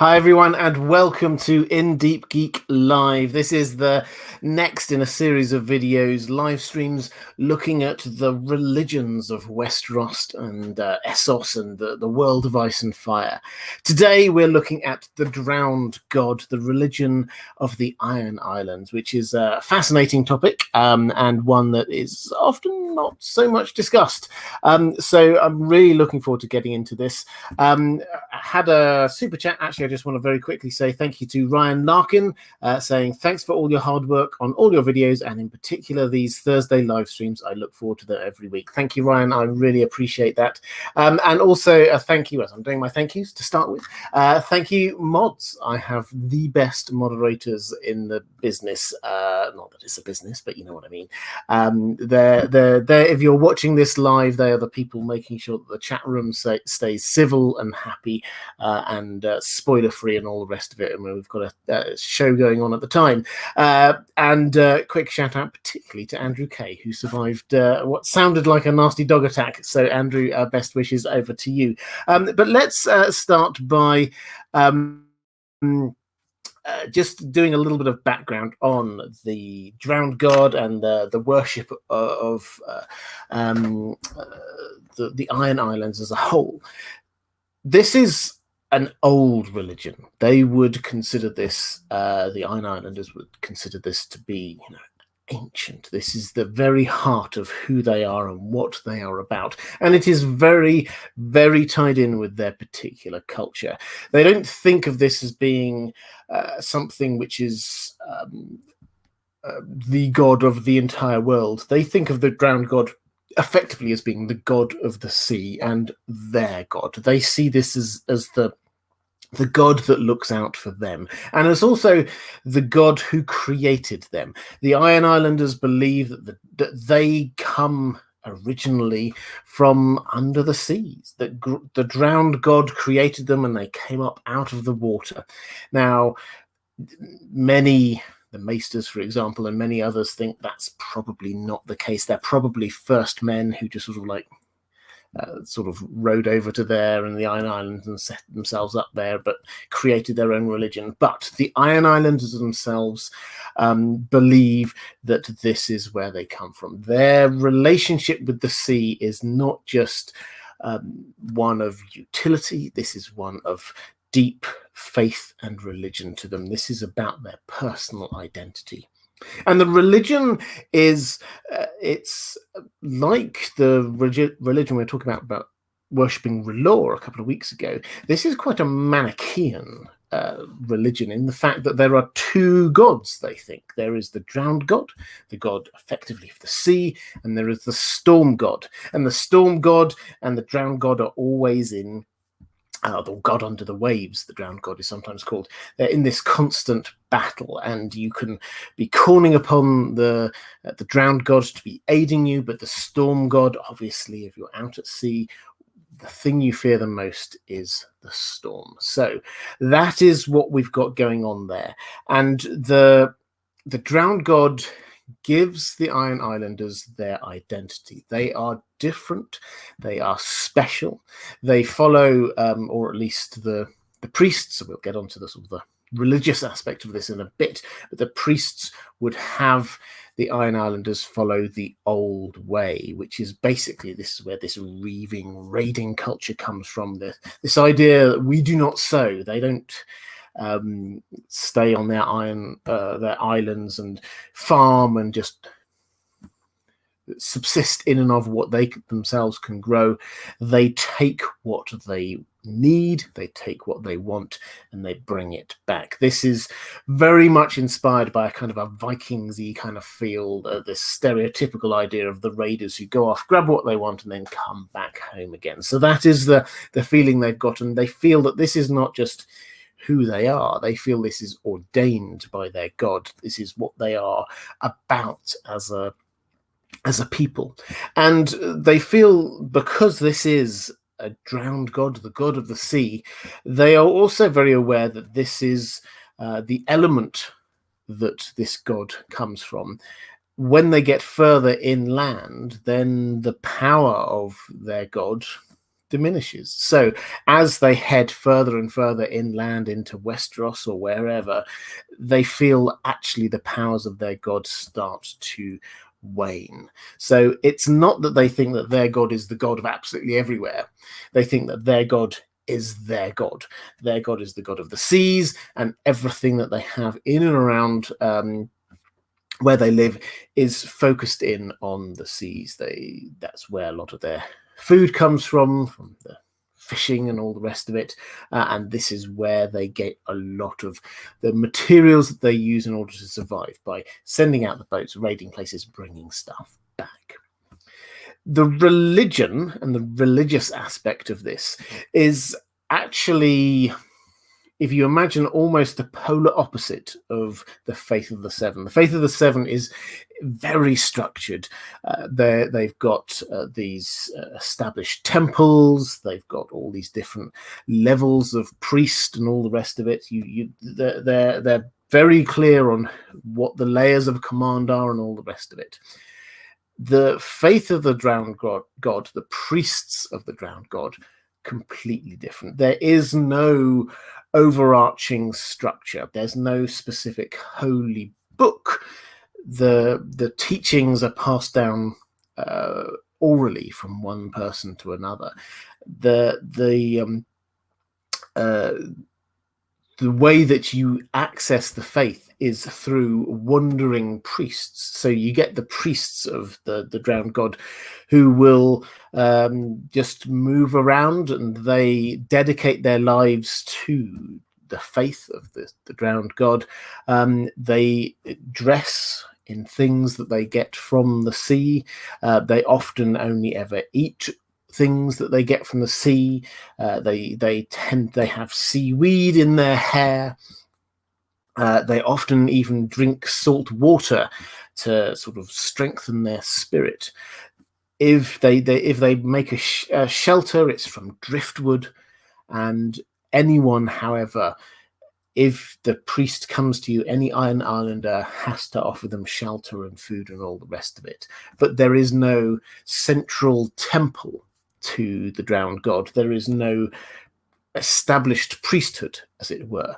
Hi everyone and welcome to Deep Geek Live. This is the next in a series of videos, live streams looking at the religions of Westeros and Essos and the world of ice and fire. Today we're looking at the drowned god, the religion of the Iron Islands, which is a fascinating topic and one that is often not so much discussed. So I'm really looking forward to getting into this. I had a super chat. Actually, I just want to very quickly say thank you to Ryan Larkin, saying thanks for all your hard work on all your videos and in particular these Thursday live streams. I look forward to them every week. Thank you, Ryan. I really appreciate that. And also thank you, as I'm doing my thank yous to start with. Thank you, mods. I have the best moderators in the business. Not that it's a business, but you know what I mean. They're if you're watching this live, they are the people making sure that the chat room stays civil and happy and spoiler free and all the rest of it. And we've got a show going on at the time. And quick shout out particularly to Andrew Kay, who survived what sounded like a nasty dog attack. So Andrew, best wishes over to you. But let's start by just doing a little bit of background on the drowned god and the worship of the Iron Islands as a whole. This is an old religion. They would consider this, the Iron Islanders would consider this to be, ancient. This is the very heart of who they are and what they are about. And it is very, very tied in with their particular culture. They don't think of this as being something which is the god of the entire world. They think of the drowned god effectively as being the god of the sea and their god. They see this as the god that looks out for them. And it's also the god who created them. The Iron Islanders believe that they come originally from under the seas, that the drowned god created them and they came up out of the water. Now, the maesters, for example, and many others think that's probably not the case. They're probably first men who just sort of rode over to there and the Iron Islands and set themselves up there, but created their own religion. But the Iron Islanders themselves believe that this is where they come from. Their relationship with the sea is not just one of utility. This is one of deep faith and religion to them. This is about their personal identity. And the religion is, it's like the religion we were talking about worshipping R'hllor a couple of weeks ago. This is quite a Manichaean religion in the fact that there are two gods, they think. There is the drowned god, the god effectively of the sea, and there is the storm god. And the storm god and the drowned god are always in the god under the waves, the drowned god is sometimes called. They're in this constant battle, and you can be calling upon the drowned god to be aiding you, but the storm god, obviously, if you're out at sea, the thing you fear the most is the storm. So that is what we've got going on there. And the drowned god gives the Iron Islanders their identity. They are different. They are special. They follow, or at least the priests. So we'll get onto the sort of the religious aspect of this in a bit. But the priests would have the Iron Islanders follow the old way, which is basically, this is where this raiding culture comes from. This idea that we do not sow. They don't stay on their islands and farm and just subsist in and of what they themselves can grow. They take what they need, they take what they want, and they bring it back. This is very much inspired by a kind of a Vikings-y kind of feel, this stereotypical idea of the raiders who go off, grab what they want, and then come back home again. So that is the feeling they've got, and they feel that this is not just who they are. They feel this is ordained by their god. This is what they are about as a people. And they feel, because this is a drowned god, the god of the sea, they are also very aware that this is the element that this god comes from. When they get further inland, then the power of their god diminishes. So as they head further and further inland into Westeros or wherever, they feel actually the powers of their god start to wane. So it's not that they think that their god is the god of absolutely everywhere. They think that their god is their god. Their god is the god of the seas, and everything that they have in and around where they live is focused in on the seas. That's where a lot of their food comes from the fishing and all the rest of it, and this is where they get a lot of the materials that they use in order to survive, by sending out the boats, raiding places, bringing stuff back. The religion and the religious aspect of this is actually, if you imagine, almost the polar opposite of the Faith of the Seven. The Faith of the Seven is very structured. They've got these established temples. They've got all these different levels of priest and all the rest of it. They're very clear on what the layers of command are and all the rest of it. The Faith of the Drowned God, the priests of the Drowned God, completely different. There is no overarching structure. There's no specific holy book. The teachings are passed down orally from one person to another. The way that you access the faith is through wandering priests. So you get the priests of the Drowned God who will just move around, and they dedicate their lives to the faith of the Drowned God. They dress in things that they get from the sea. They often only ever eat things that they get from the sea. They have seaweed in their hair. They often even drink salt water to sort of strengthen their spirit. If they make a shelter, it's from driftwood. And anyone, however, if the priest comes to you, any Iron Islander has to offer them shelter and food and all the rest of it. But there is no central temple to the Drowned God. There is no established priesthood, as it were.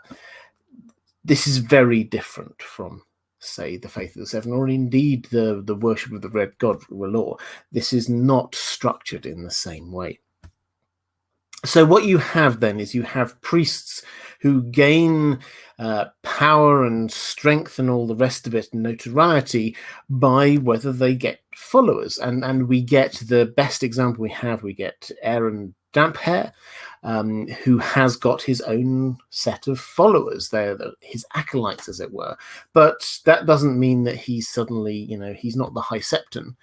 This is very different from, say, the Faith of the Seven, or indeed the worship of the Red God, R'hllor. This is not structured in the same way. So what you have then is you have priests who gain power and strength and all the rest of it, notoriety, by whether they get followers. And we get the best example we get Aeron Damphair, who has got his own set of followers. They're his acolytes, as it were. But that doesn't mean that he's suddenly, he's not the High Septon.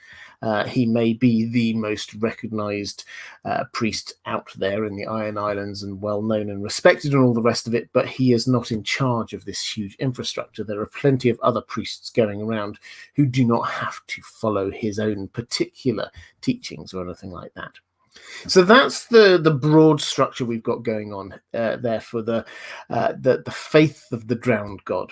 He may be the most recognized priest out there in the Iron Islands and well known and respected and all the rest of it, but he is not in charge of this huge infrastructure. There are plenty of other priests going around who do not have to follow his own particular teachings or anything like that. So that's the broad structure we've got going on there for the faith of the Drowned God.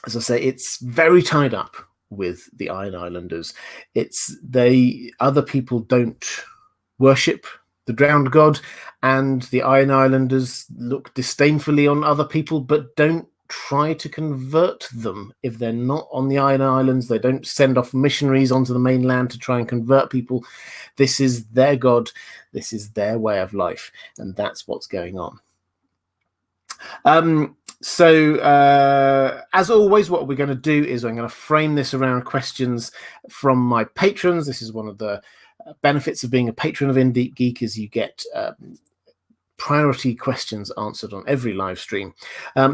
As I say, it's very tied up with the Iron Islanders. Other people don't worship the Drowned God, and the Iron Islanders look disdainfully on other people, but don't try to convert them. If they're not on the Iron Islands, they don't send off missionaries onto the mainland to try and convert people. This is their God. This is their way of life, and that's what's going on. So as always, what we're going to do is I'm going to frame this around questions from my patrons. This is one of the benefits of being a patron of Deep Geek, is you get priority questions answered on every live stream.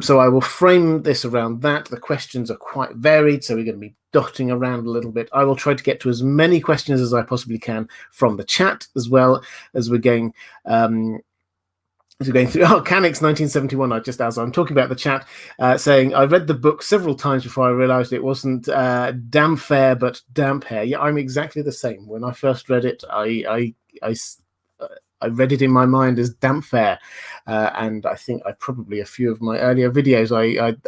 So I will frame this around that. The questions are quite varied, so we're going to be dotting around a little bit. I will try to get to as many questions as I possibly can from the chat, as well as we're going through. Canix 1971, just as I'm talking about the chat, saying, I read the book several times before I realized it wasn't Damphair, but Damphair. Yeah, I'm exactly the same. When I first read it, I read it in my mind as Damphair, and I think a few of my earlier videos,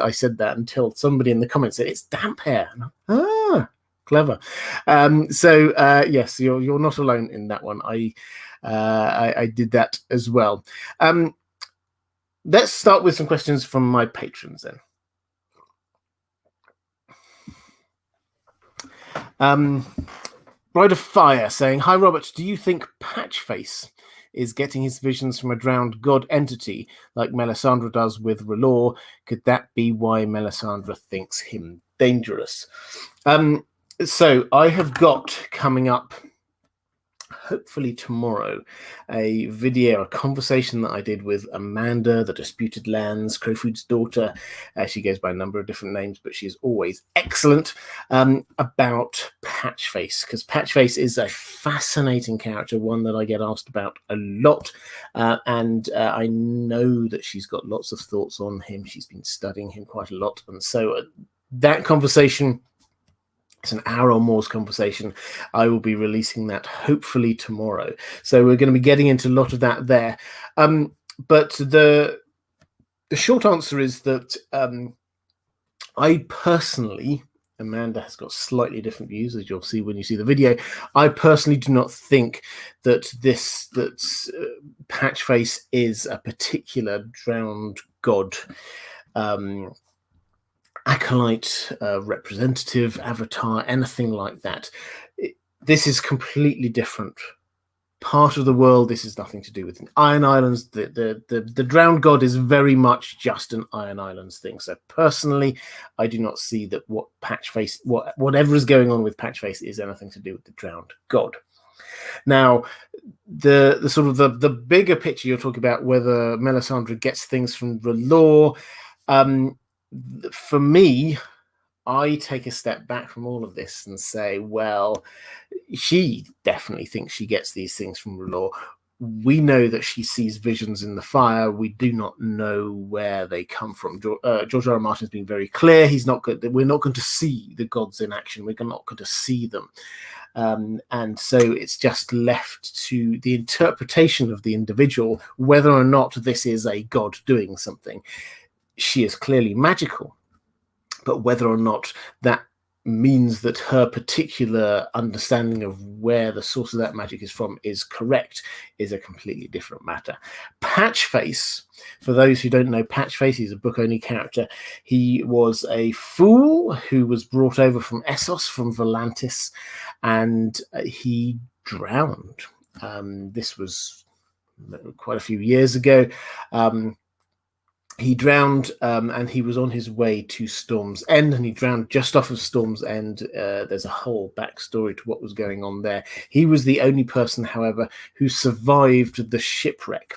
I said that until somebody in the comments said, it's Damphair. Clever. Yes, you're not alone in that one. I did that as well. Let's start with some questions from my patrons then. Bride of Fire saying, "Hi Robert, do you think Patchface is getting his visions from a drowned god entity like Melisandre does with R'hllor? Could that be why Melisandre thinks him dangerous?" So I have got coming up, hopefully tomorrow, a video, a conversation that I did with Amanda, the Disputed Lands, Crowfood's daughter. She goes by a number of different names, but she's always excellent, about Patchface, because Patchface is a fascinating character, one that I get asked about a lot, and I know that she's got lots of thoughts on him. She's been studying him quite a lot, and so that conversation, it's an hour or more's conversation. I will be releasing that hopefully tomorrow. So we're going to be getting into a lot of that there. But the short answer is that I personally, Amanda has got slightly different views, as you'll see when you see the video. I personally do not think that Patchface is a particular drowned god acolyte, representative, avatar, anything like that. This is completely different part of the world. This is nothing to do with Iron Islands. The drowned god is very much just an Iron Islands thing. So personally, I do not see that what Patchface, whatever is going on with Patchface, is anything to do with the drowned god. Now, the sort of the bigger picture, you're talking about whether Melisandre gets things from R'hllor. For me, I take a step back from all of this and say, well, she definitely thinks she gets these things from R'hllor. We know that she sees visions in the fire. We do not know where they come from. George R. R. Martin's been very clear. We're not going to see the gods in action. We're not going to see them. And so it's just left to the interpretation of the individual whether or not this is a god doing something. She is clearly magical, but whether or not that means that her particular understanding of where the source of that magic is from is correct is a completely different matter. Patchface, for those who don't know Patchface, he's a book-only character. He was a fool who was brought over from Essos, from Volantis, and he drowned. This was quite a few years ago. He drowned, and he was on his way to Storm's End, and he drowned just off of Storm's End. There's a whole backstory to what was going on there. He was the only person, however, who survived the shipwreck,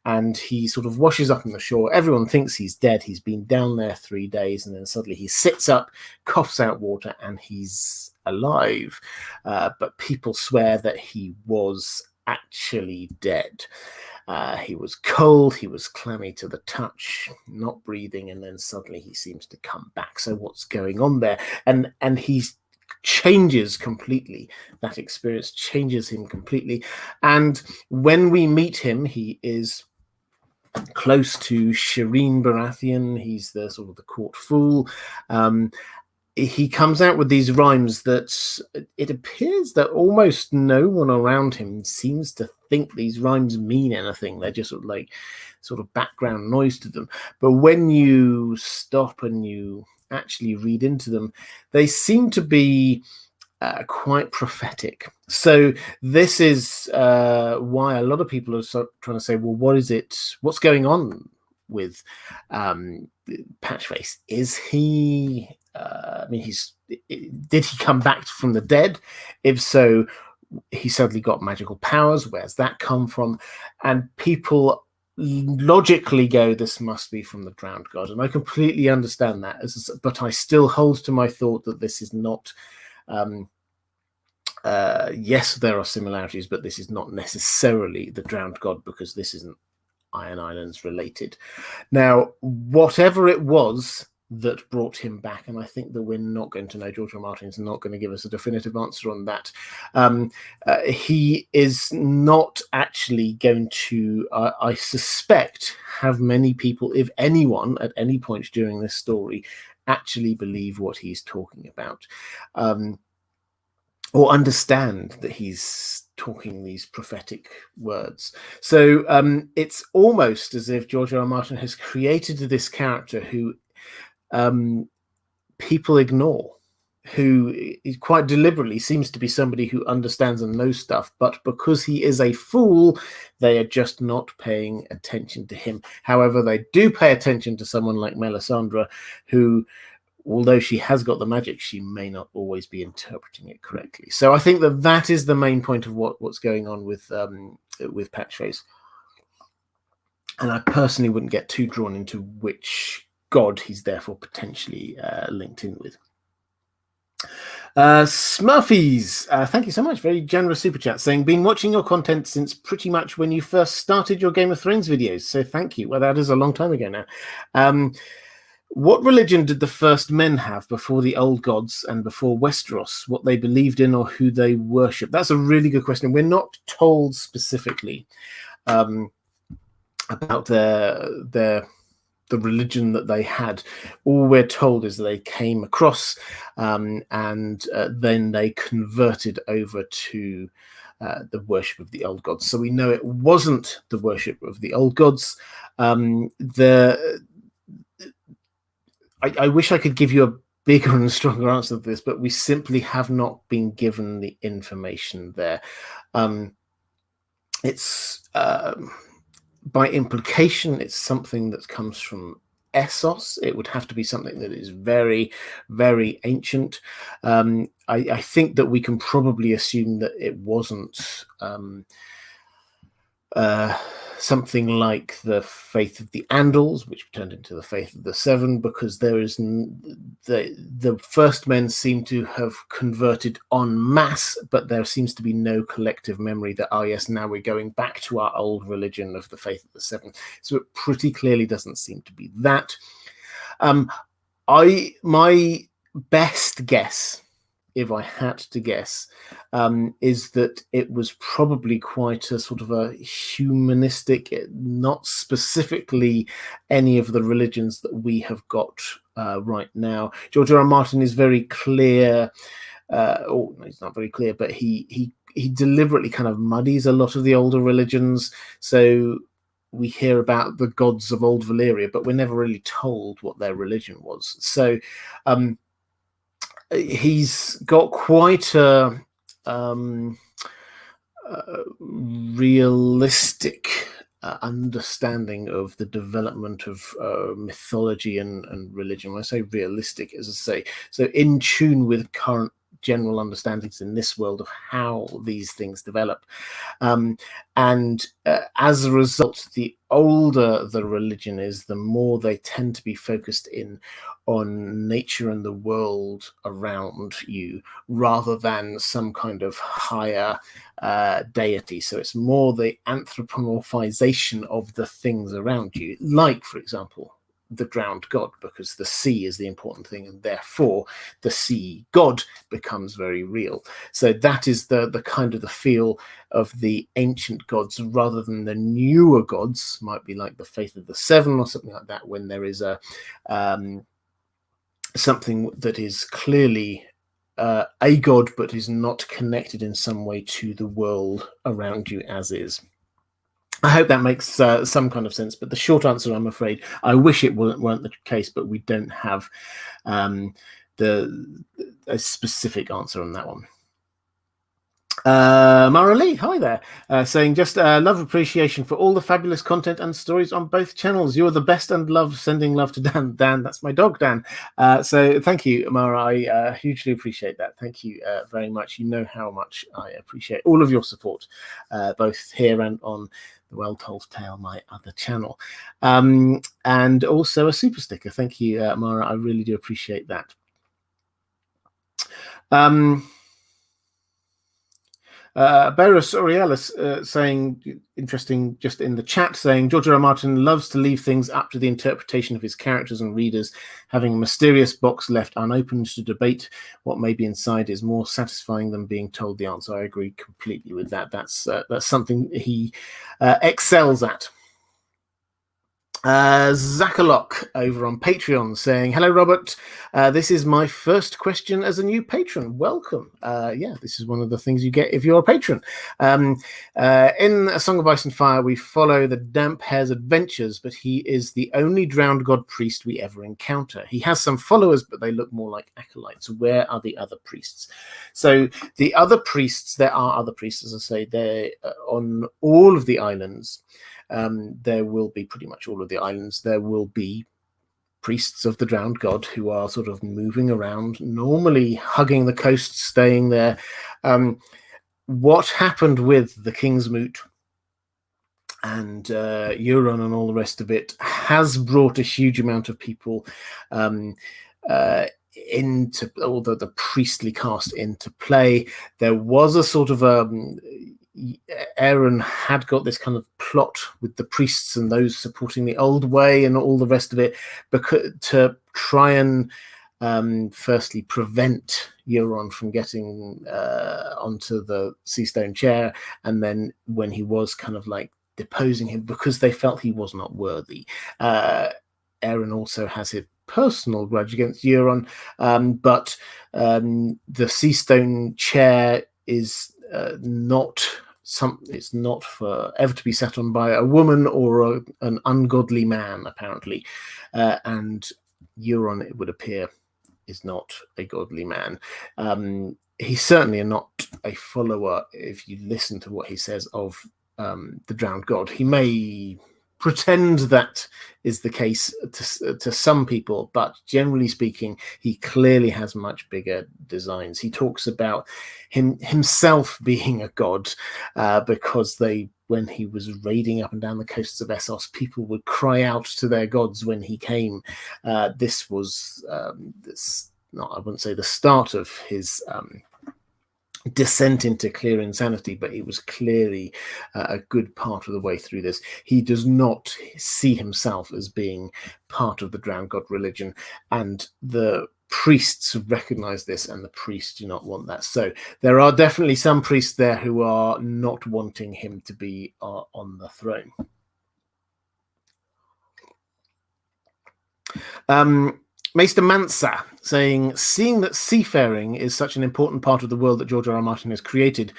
and he sort of washes up on the shore. Everyone thinks he's dead. He's been down there 3 days, and then suddenly he sits up, coughs out water, and he's alive. But people swear that he was actually dead. He was cold, he was clammy to the touch, not breathing, and then suddenly he seems to come back. So what's going on there? And he changes completely. That experience changes him completely. And when we meet him, he is close to Shireen Baratheon. He's the sort of the court fool. He comes out with these rhymes that it appears that almost no one around him seems to think these rhymes mean anything. They're just sort of background noise to them. But when you stop and you actually read into them, they seem to be quite prophetic. So this is why a lot of people are trying to say, well, what's going on with Patchface? Is he... did he come back from the dead? If so, he suddenly got magical powers. Where's that come from? And people logically go, this must be from the drowned god. And I completely understand that. But I still hold to my thought that this is not... yes, there are similarities, but this is not necessarily the drowned god, because this isn't Iron Islands related. Now, whatever it was that brought him back, and I think that we're not going to know. George R. R. Martin's not going to give us a definitive answer on that. He is not actually going to, I suspect, have many people, if anyone, at any point during this story, actually believe what he's talking about, or understand that he's talking these prophetic words. So it's almost as if George R. R. Martin has created this character who people ignore, who quite deliberately seems to be somebody who understands and knows stuff, but because he is a fool, they are just not paying attention to him. However, they do pay attention to someone like Melisandre, who, although she has got the magic, she may not always be interpreting it correctly. So I think that is the main point of what's going on with Patchface. And I personally wouldn't get too drawn into which god he's therefore potentially linked in with. Smurfies, thank you so much. Very generous super chat saying, been watching your content since pretty much when you first started your Game of Thrones videos. So thank you. Well, that is a long time ago now. What religion did the first men have before the old gods and before Westeros? What they believed in or who they worshipped? That's a really good question. We're not told specifically about the religion that they had. All we're told is that they came across and then they converted over to the worship of the old gods. So we know it wasn't the worship of the old gods. I wish I could give you a bigger and stronger answer to this, but we simply have not been given the information there. It's by implication, it's something that comes from Essos. It would have to be something that is very, very ancient. I think that we can probably assume that it wasn't something like the faith of the Andals, which turned into the faith of the Seven, because there is the first men seem to have converted en masse, but there seems to be no collective memory that, oh yes, now we're going back to our old religion of the faith of the Seven. So it pretty clearly doesn't seem to be that. My best guess, if I had to guess, is that it was probably quite a sort of a humanistic, not specifically any of the religions that we have got right now. George R. R. Martin is very clear, no, he's not very clear, but he deliberately kind of muddies a lot of the older religions. So we hear about the gods of old Valyria, but we're never really told what their religion was. So he's got quite a realistic understanding of the development of mythology and religion. When I say realistic, as I say, so in tune with current general understandings in this world of how these things develop. And as a result, the older the religion is, the more they tend to be focused in on nature and the world around you, rather than some kind of higher deity. So it's more the anthropomorphization of the things around you, like, for example, the drowned god, because the sea is the important thing, and therefore the sea god becomes very real. So that is the kind of the feel of the ancient gods, rather than the newer gods, might be like the faith of the Seven or something like that, when there is a something that is clearly a god but is not connected in some way to the world around you as is. I hope that makes some kind of sense, but the short answer, I'm afraid, I wish it weren't the case, but we don't have a specific answer on that one. Mara Lee, hi there, saying just love appreciation for all the fabulous content and stories on both channels. You're the best, and love, sending love to Dan. Dan, that's my dog, Dan. So thank you, Mara. I hugely appreciate that. Thank you very much. You know how much I appreciate all of your support, both here and on the Well Told Tale, my other channel, and also a super sticker. Thank you, Mara. I really do appreciate that. Berus Aurealis saying, interesting, just in the chat, saying George R. R. Martin loves to leave things up to the interpretation of his characters and readers. Having a mysterious box left unopened to debate what may be inside is more satisfying than being told the answer. I agree completely with that. That's something he excels at. Zakalok over on Patreon saying, "Hello, Robert. This is my first question as a new patron. Welcome. Yeah, this is one of the things you get if you're a patron. In A Song of Ice and Fire, we follow the Damp Hair's adventures, but he is the only drowned god priest we ever encounter. He has some followers, but they look more like acolytes. Where are the other priests?" So the other priests, there are other priests, as I say, they're on all of the islands. There will be pretty much all of the islands. There will be priests of the drowned god who are sort of moving around, normally hugging the coast, staying there. What happened with the kingsmoot and Euron and all the rest of it has brought a huge amount of people into all the priestly caste into play. There was a sort of Aeron had got this kind of plot with the priests and those supporting the old way and all the rest of it, because to try and firstly prevent Euron from getting onto the seastone chair, and then when he was kind of like deposing him because they felt he was not worthy. Aeron also has his personal grudge against Euron, but the seastone chair is it's not for ever to be sat on by a woman or an ungodly man, apparently. And Euron, it would appear, is not a godly man. He's certainly not a follower, if you listen to what he says, of the drowned god. He may pretend that is the case to some people, but generally speaking, he clearly has much bigger designs. He talks about himself being a god because when he was raiding up and down the coasts of Essos, people would cry out to their gods when he came. This was I wouldn't say the start of his descent into clear insanity, but he was clearly a good part of the way through this. He does not see himself as being part of the drowned god religion, and the priests recognize this, and the priests do not want that. So there are definitely some priests there who are not wanting him to be on the throne. Maester Mansa saying, "Seeing that seafaring is such an important part of the world that George R.R. Martin has created,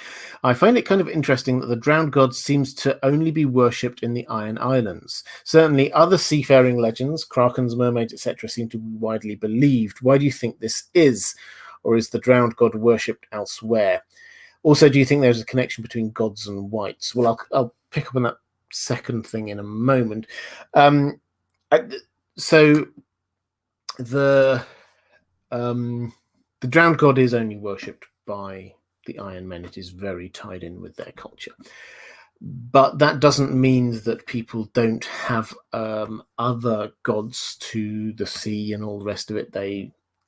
I find it kind of interesting that the drowned god seems to only be worshipped in the Iron Islands. Certainly other seafaring legends, Krakens, mermaids, etc., seem to be widely believed. Why do you think this is? Or is the drowned god worshipped elsewhere? Also, do you think there's a connection between gods and whites?" Well, I'll pick up on that second thing in a moment. So the drowned god is only worshipped by the Iron Men. It is very tied in with their culture, but that doesn't mean that people don't have other gods to the sea and all the rest of it.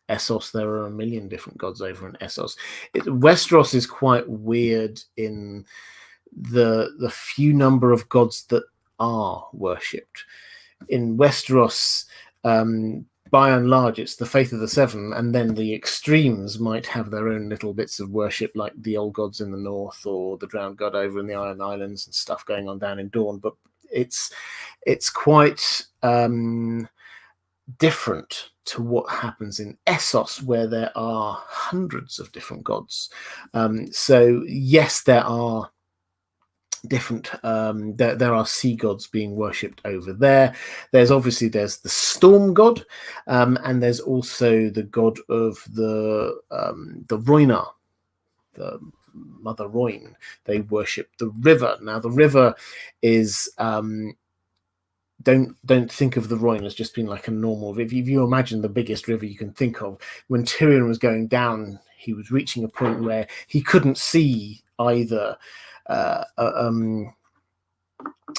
Essos, there are a million different gods over in Essos. Westeros is quite weird in the few number of gods that are worshipped. In Westeros, by and large, it's the Faith of the Seven, and then the extremes might have their own little bits of worship, like the old gods in the north or the drowned god over in the Iron Islands and stuff going on down in Dawn. But it's quite different to what happens in Essos, where there are hundreds of different gods. So yes, there are different there are sea gods being worshipped over there. There's the storm god, and there's also the god of the Roinar, the Mother Roin. They worship the river. Now the river is don't think of the Roin as just being like a normal river. If you imagine the biggest river you can think of, when Tyrion was going down, he was reaching a point where he couldn't see either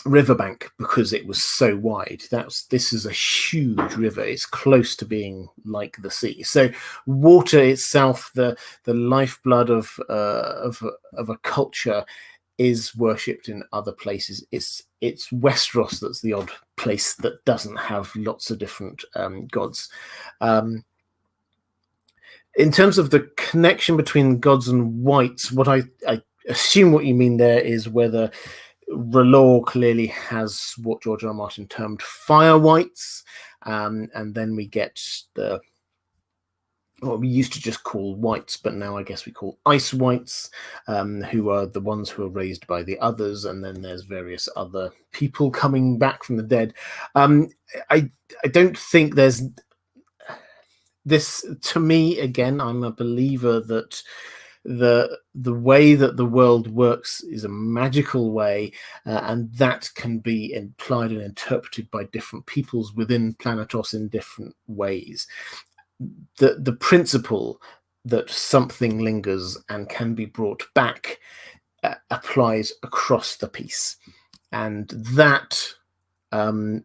riverbank because it was so wide. This is a huge river. It's close to being like the sea. So water itself, the lifeblood of a culture, is worshipped in other places. It's Westeros that's the odd place that doesn't have lots of different gods. In terms of the connection between gods and whites, what I assume what you mean there is whether R'hllor clearly has what George R. R. Martin termed fire wights, and then we get what we used to just call whites, but now I guess we call ice whites, who are the ones who are raised by the others, and then there's various other people coming back from the dead. I don't think there's this, to me, again, I'm a believer that the way that the world works is a magical way, and that can be implied and interpreted by different peoples within Planetos in different ways. The principle that something lingers and can be brought back applies across the piece, and that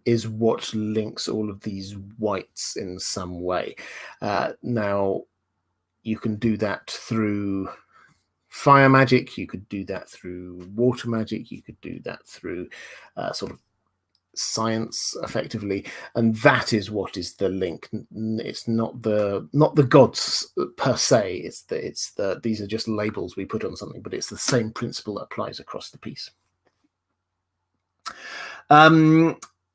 is what links all of these whites in some way. Now, you can do that through fire magic, you could do that through water magic, you could do that through sort of science, effectively, and that is what is the link. It's not the gods per se. It's the these are just labels we put on something, but it's the same principle that applies across the piece.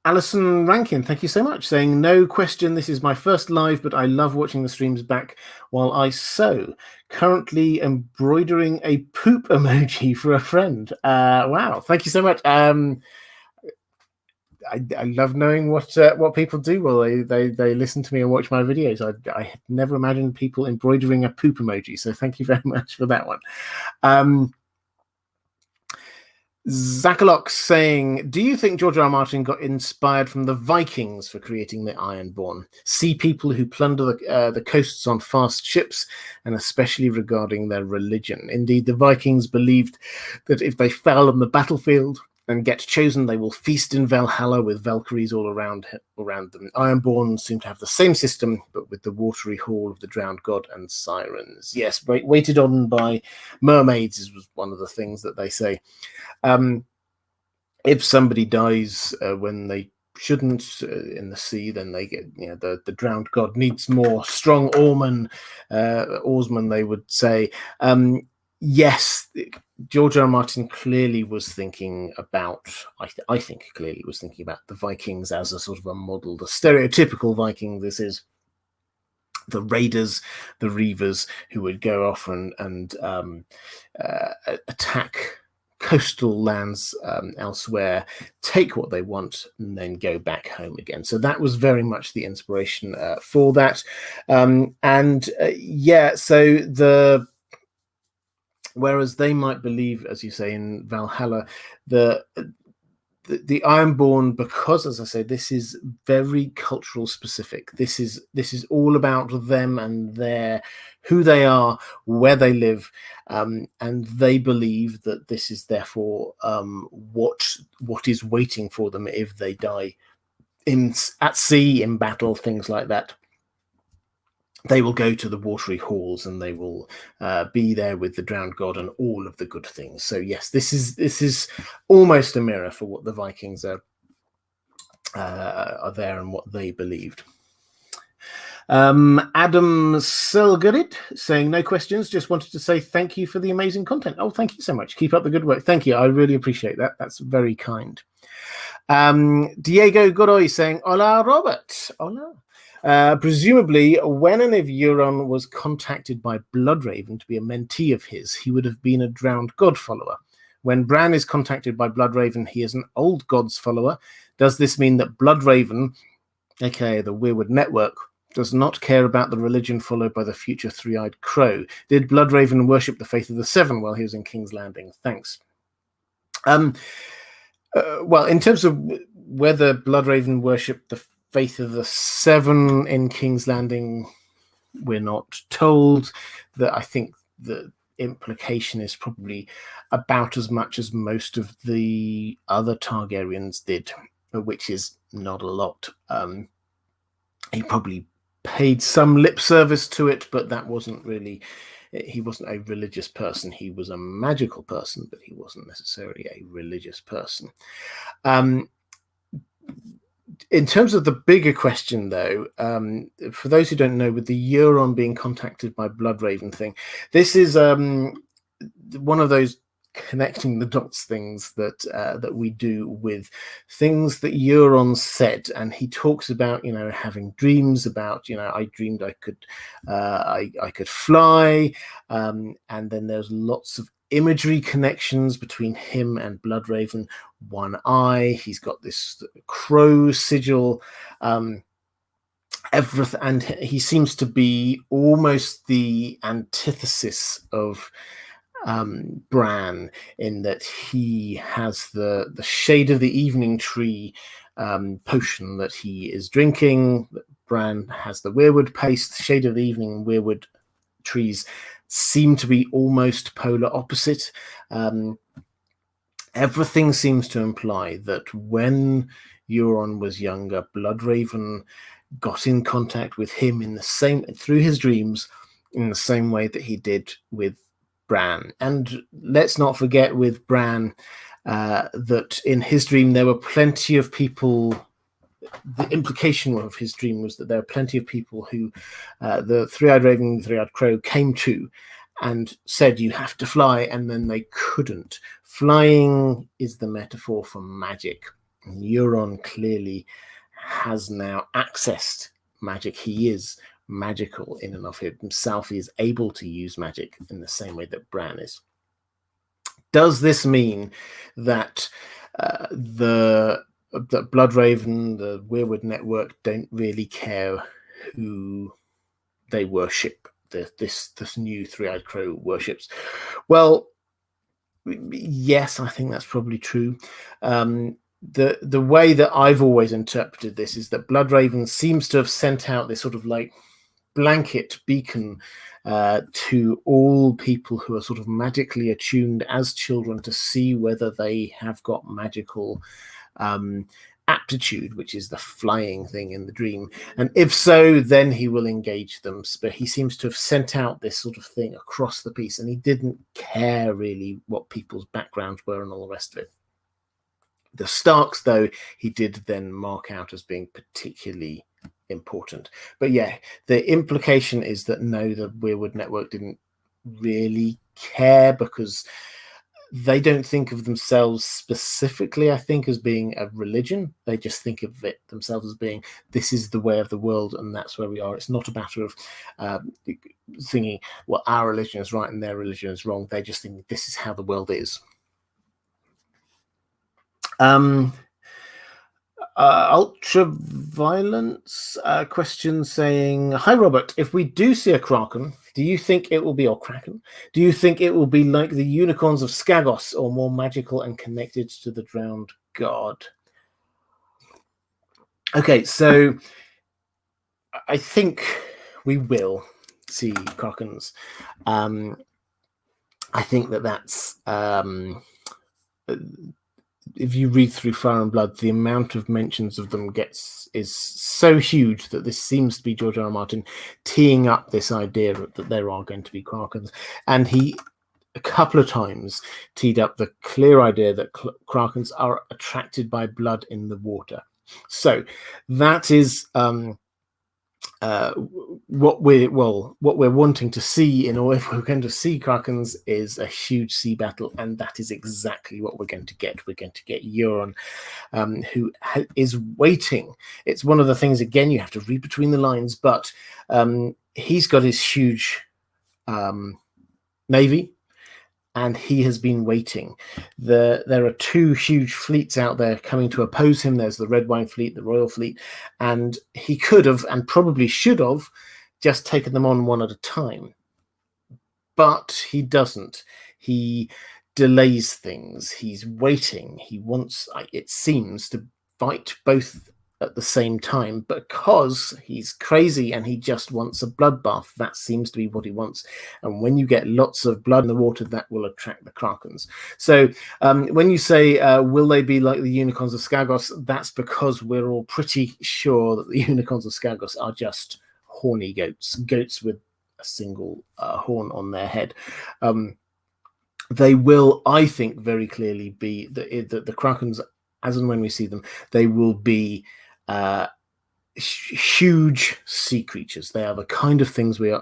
Alison Rankin, thank you so much, saying, no question, this is my first live, but I love watching the streams back while I sew. Currently embroidering a poop emoji for a friend. Wow, thank you so much. I love knowing what people do while they listen to me and watch my videos. I had never imagined people embroidering a poop emoji, so thank you very much for that one. Zakalok saying, do you think George R. R. Martin got inspired from the Vikings for creating the Ironborn? Sea people who plunder the coasts on fast ships, and especially regarding their religion. Indeed, the Vikings believed that if they fell on the battlefield and get chosen, they will feast in Valhalla with Valkyries all around them. Ironborn seem to have the same system, but with the watery hall of the drowned god and sirens. Yes, waited on by mermaids was one of the things that they say. If somebody dies when they shouldn't in the sea, then they get, the drowned god needs more strong oarsmen, they would say. Yes, George R. R. Martin clearly was thinking about, I think clearly was thinking about the Vikings as a sort of a model, the stereotypical Viking. This is the raiders, the reavers, who would go off and attack coastal lands elsewhere, take what they want, and then go back home again. So that was very much the inspiration for that. So whereas they might believe, as you say, in Valhalla, the Ironborn, because, as I say, this is very cultural specific. This is all about them and who they are, where they live, and they believe that this is therefore what is waiting for them if they die at sea, in battle, things like that. They will go to the watery halls and they will be there with the drowned god and all of the good things. So yes, this is almost a mirror for what the Vikings are there and what they believed. Adam Selgarit saying, no questions, just wanted to say thank you for the amazing content. Oh, thank you so much. Keep up the good work. Thank you. I really appreciate that. That's very kind. Diego Godoy saying, hola, Robert. Hola. Presumably, when and if Euron was contacted by Bloodraven to be a mentee of his, he would have been a drowned god follower. When Bran is contacted by Bloodraven, he is an old god's follower. Does this mean that Bloodraven, aka the Weirwood Network, does not care about the religion followed by the future three-eyed crow? Did Bloodraven worship the faith of the Seven while he was in King's Landing? Thanks. Well, in terms of whether Bloodraven worshipped the faith of the Seven in King's Landing, we're not told. That I think the implication is probably about as much as most of the other Targaryens did, which is not a lot. He probably paid some lip service to it, but that wasn't really. He wasn't a religious person. He was a magical person, but he wasn't necessarily a religious person. In terms of the bigger question, though, for those who don't know, with the Euron being contacted by Bloodraven thing, this is one of those connecting the dots things that we do with things that Euron said, and he talks about having dreams about I dreamed I could fly, and then there's lots of imagery connections between him and Bloodraven. One eye, he's got this crow sigil, everything, and he seems to be almost the antithesis of Bran, in that he has the shade of the evening tree potion that he is drinking. Bran has the weirwood paste. Shade of the evening weirwood trees seem to be almost polar opposite. Everything seems to imply that when Euron was younger, Bloodraven got in contact with him through his dreams, in the same way that he did with Bran. And let's not forget with Bran that in his dream there were plenty of people. The implication of his dream was that there are plenty of people who the three-eyed raven, the three-eyed crow came to and said, you have to fly, and then they couldn't. Flying is the metaphor for magic. And Euron clearly has now accessed magic. He is magical in and of himself. He is able to use magic in the same way that Bran is. Does this mean that the Bloodraven, the Weirwood Network, don't really care who they worship? This new three-eyed crow worships. Well, yes, I think that's probably true. The way that I've always interpreted this is that Bloodraven seems to have sent out this sort of like blanket beacon to all people who are sort of magically attuned as children to see whether they have got magical aptitude, which is the flying thing in the dream, and if so, then he will engage them. But he seems to have sent out this sort of thing across the piece, and he didn't care really what people's backgrounds were and all the rest of it. The Starks, though, he did then mark out as being particularly important. But yeah, the implication is that no, the Weirwood Network didn't really care, because they don't think of themselves specifically, I think, as being a religion. They just think of it themselves as being, this is the way of the world, and that's where we are. It's not a matter of thinking, well, our religion is right and their religion is wrong. They just think this is how the world is. Ultraviolence question saying, hi Robert, if we do see a Kraken, do you think it will be, or Kraken, do you think it will be like the unicorns of Skagos, or more magical and connected to the drowned god? Okay, so I think we will see Krakens. I think that's if you read through Fire and Blood, the amount of mentions of them is so huge that this seems to be George R. R. Martin teeing up this idea that there are going to be Krakens. And he, a couple of times, teed up the clear idea that Krakens are attracted by blood in the water. So that is what we're wanting to see, if we're going to see Krakens, is a huge sea battle, and that is exactly what we're going to get. We're going to get Euron, who is waiting. It's one of the things, again, you have to read between the lines, but he's got his huge navy, and he has been waiting. There are two huge fleets out there coming to oppose him. There's the Red Wine Fleet, the Royal Fleet, and he could have, and probably should have, just taken them on one at a time. But he doesn't. He delays things. He's waiting. He wants, it seems, to fight both at the same time, because he's crazy and he just wants a bloodbath. That seems to be what he wants. And when you get lots of blood in the water, that will attract the Krakens. So when you say, will they be like the unicorns of Skagos? That's because we're all pretty sure that the unicorns of Skagos are just horny goats with a single horn on their head. They will, I think, very clearly be the Krakens, as and when we see them, they will be huge sea creatures. They are the kind of things where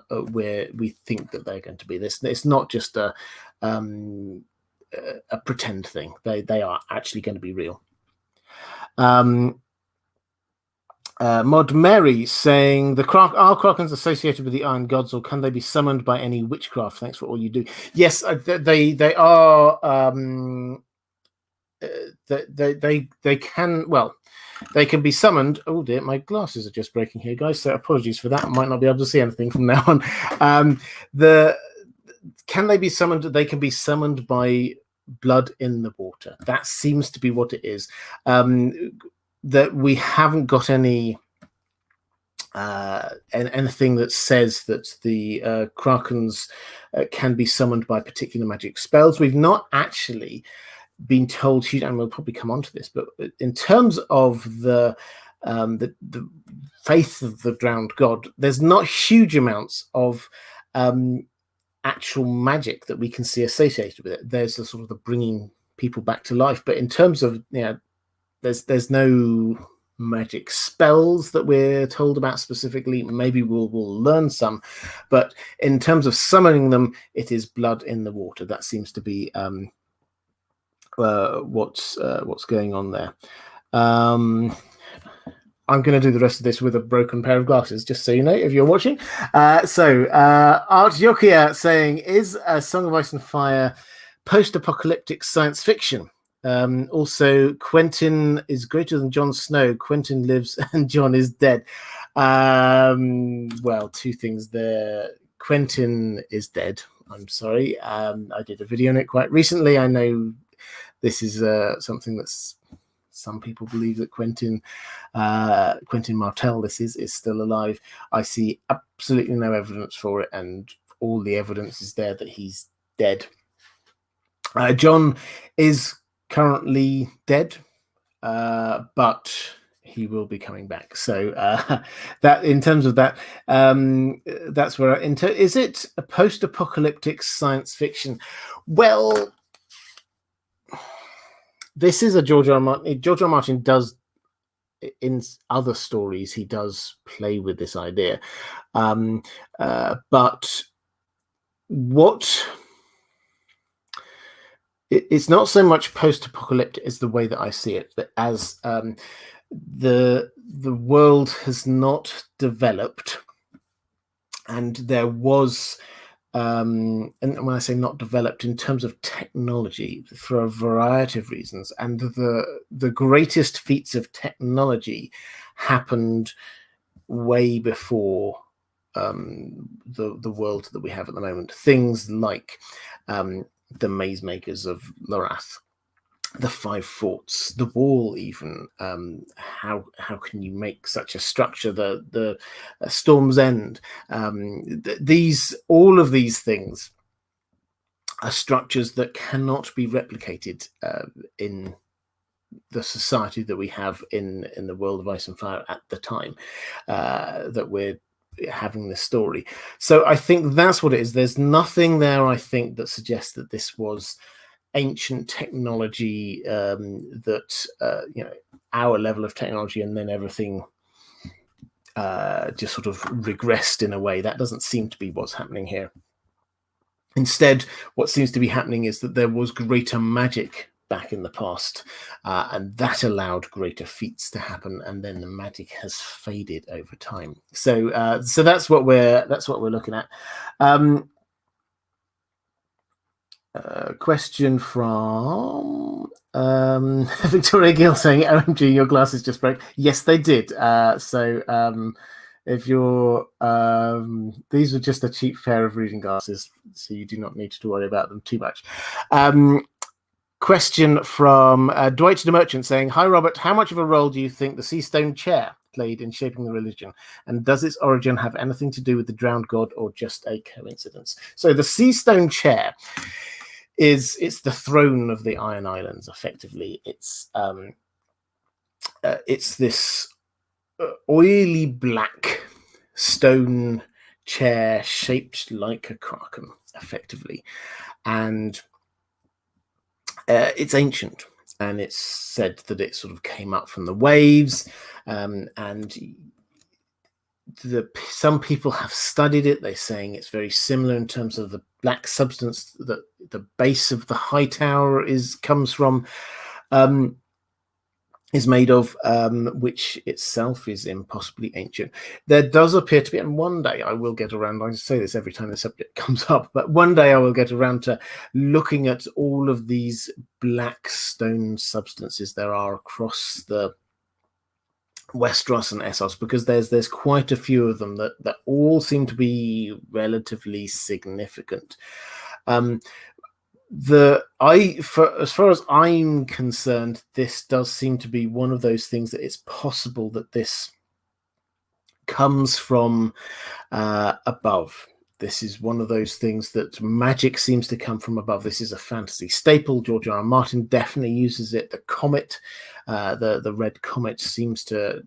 we think that they're going to be. It's not just a a pretend thing. They are actually going to be real. Mod Mary saying, are Krakens associated with the Iron Gods, or can they be summoned by any witchcraft? Thanks for all you do. Yes, they are. They can. Well, they can be summoned. Oh dear, my glasses are just breaking here, guys. So apologies for that. I might not be able to see anything from now on. Can they be summoned? They can be summoned by blood in the water. That seems to be what it is. That we haven't got any anything that says that the Krakens can be summoned by particular magic spells. We've not actually been told, and we'll probably come on to this, but in terms of the faith of the drowned god, there's not huge amounts of actual magic that we can see associated with it. There's the sort of the bringing people back to life, but in terms of there's no magic spells that we're told about specifically. Maybe we'll learn some, but in terms of summoning them, it is blood in the water. That seems to be what's going on there. I'm going to do the rest of this with a broken pair of glasses, just so you know, if you're watching. Art Yokia saying, is a Song of Ice and Fire post-apocalyptic science fiction? Also, Quentin is greater than Jon Snow. Quentin lives and Jon is dead. Well, two things there. Quentin is dead. I'm sorry. I did a video on it quite recently. I know this is something that's some people believe that Quentin Martell, this is still alive. I see absolutely no evidence for it, and all the evidence is there that he's dead. Jon is currently dead, but he will be coming back. So that, in terms of that, that's where is it a post-apocalyptic science fiction? Well, this is a George R. R. Martin. George R. R. Martin does, in other stories, he does play with this idea, but what it's not so much post-apocalyptic as the way that I see it, but as the world has not developed, and there was. And when I say not developed in terms of technology, for a variety of reasons, and the greatest feats of technology happened way before the world that we have at the moment. Things like the maze makers of Lorath, the 5 forts, the wall, even. How can you make such a structure? The Storm's End. All of these things are structures that cannot be replicated in the society that we have in the world of Ice and Fire at the time that we're having this story. So I think that's what it is. There's nothing there, I think, that suggests that this was ancient technology, that our level of technology, and then everything just sort of regressed in a way. That doesn't seem to be what's happening here. Instead, what seems to be happening is that there was greater magic back in the past, and that allowed greater feats to happen, and then the magic has faded over time. So that's what we're looking at. Question from Victoria Gill saying, OMG, your glasses just broke. Yes, they did. If you're these were just a cheap pair of reading glasses, so you do not need to worry about them too much. Question from Dwight the Merchant saying, hi Robert, how much of a role do you think the seastone chair played in shaping the religion, and does its origin have anything to do with the drowned god, or just a coincidence? So the seastone chair it's the throne of the Iron Islands. Effectively, it's this oily black stone chair shaped like a kraken, effectively, and it's ancient, and it's said that it sort of came up from the waves, and some people have studied it. They're saying it's very similar in terms of the black substance that the base of the high tower comes from. Is made of, which itself is impossibly ancient. There does appear to be, and one day I will get around, I say this every time the subject comes up, but one day I will get around to looking at all of these black stone substances there are across the Westeros and Essos, because there's quite a few of them that all seem to be relatively significant. As far as I'm concerned, this does seem to be one of those things that it's possible that this comes from above. This is one of those things that magic seems to come from above. This is a fantasy staple. George R. R. Martin definitely uses it. The comet, the red comet, seems to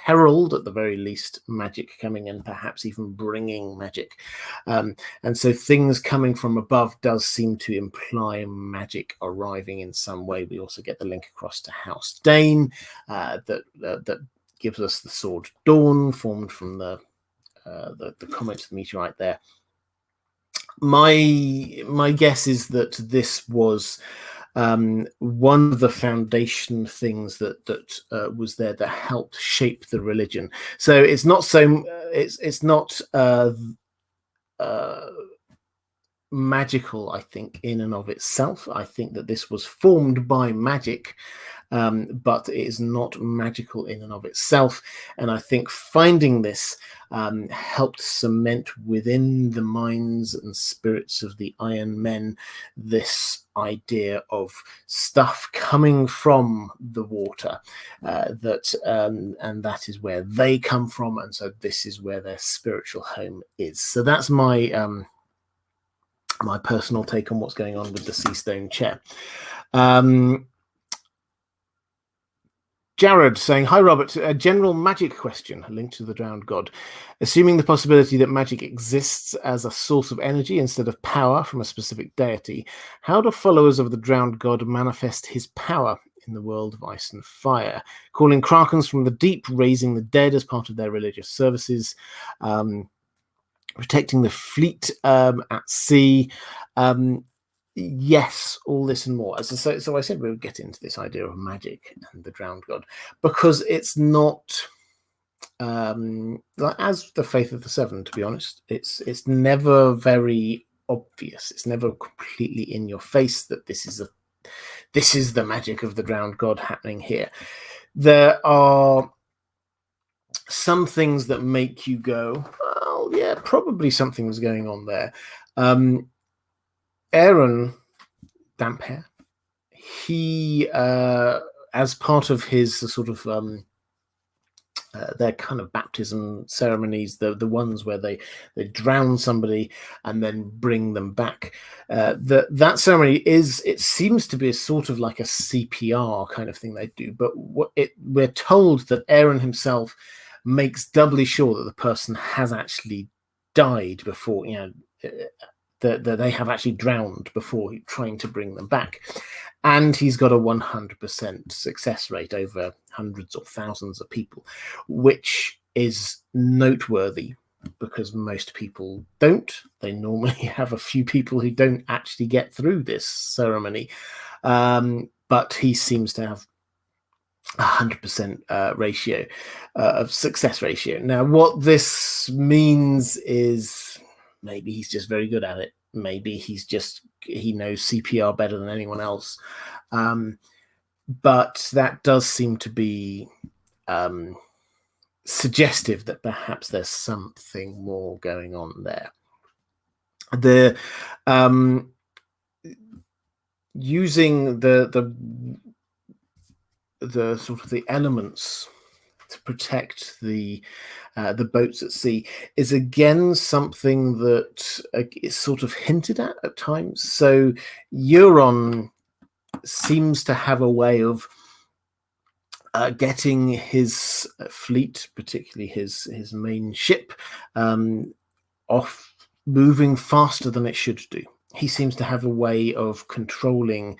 herald, at the very least, magic coming in, perhaps even bringing magic. And so things coming from above does seem to imply magic arriving in some way. We also get the link across to House Dane that gives us the sword Dawn, formed from the comet, the meteorite there. My guess is that this was one of the foundation things that was there that helped shape the religion. So it's not magical, I think, in and of itself. I think that this was formed by magic, but it is not magical in and of itself. And I think finding this helped cement within the minds and spirits of the Iron Men this idea of stuff coming from the water, and that is where they come from, and so this is where their spiritual home is. So that's my my personal take on what's going on with the seastone chair. Jared saying, hi, Robert, a general magic question, linked to the drowned god. Assuming the possibility that magic exists as a source of energy instead of power from a specific deity, how do followers of the drowned god manifest his power in the world of ice and fire? Calling Krakens from the deep, raising the dead as part of their religious services, protecting the fleet at sea. Yes, all this and more. So I said we would get into this idea of magic and the drowned god, because it's not as the Faith of the Seven, to be honest. It's never very obvious. It's never completely in your face that this is the magic of the drowned god happening here. There are some things that make you go, well, yeah, probably something's going on there. Aeron, damp hair, he, as part of his sort of their kind of baptism ceremonies, the ones where they drown somebody and then bring them back, that ceremony it seems to be a sort of like a CPR kind of thing they do, but we're told that Aeron himself makes doubly sure that the person has actually died before, that they have actually drowned before trying to bring them back. And he's got a 100% success rate over hundreds or thousands of people, which is noteworthy because most people don't. They normally have a few people who don't actually get through this ceremony. But he seems to have 100% ratio of success ratio. Now, what this means is maybe he's just very good at it. Maybe he knows CPR better than anyone else. But that does seem to be suggestive that perhaps there's something more going on there. The using the sort of the elements to protect the boats at sea is again something that is sort of hinted at times. So Euron seems to have a way of getting his fleet, particularly his main ship, off moving faster than it should do. He seems to have a way of controlling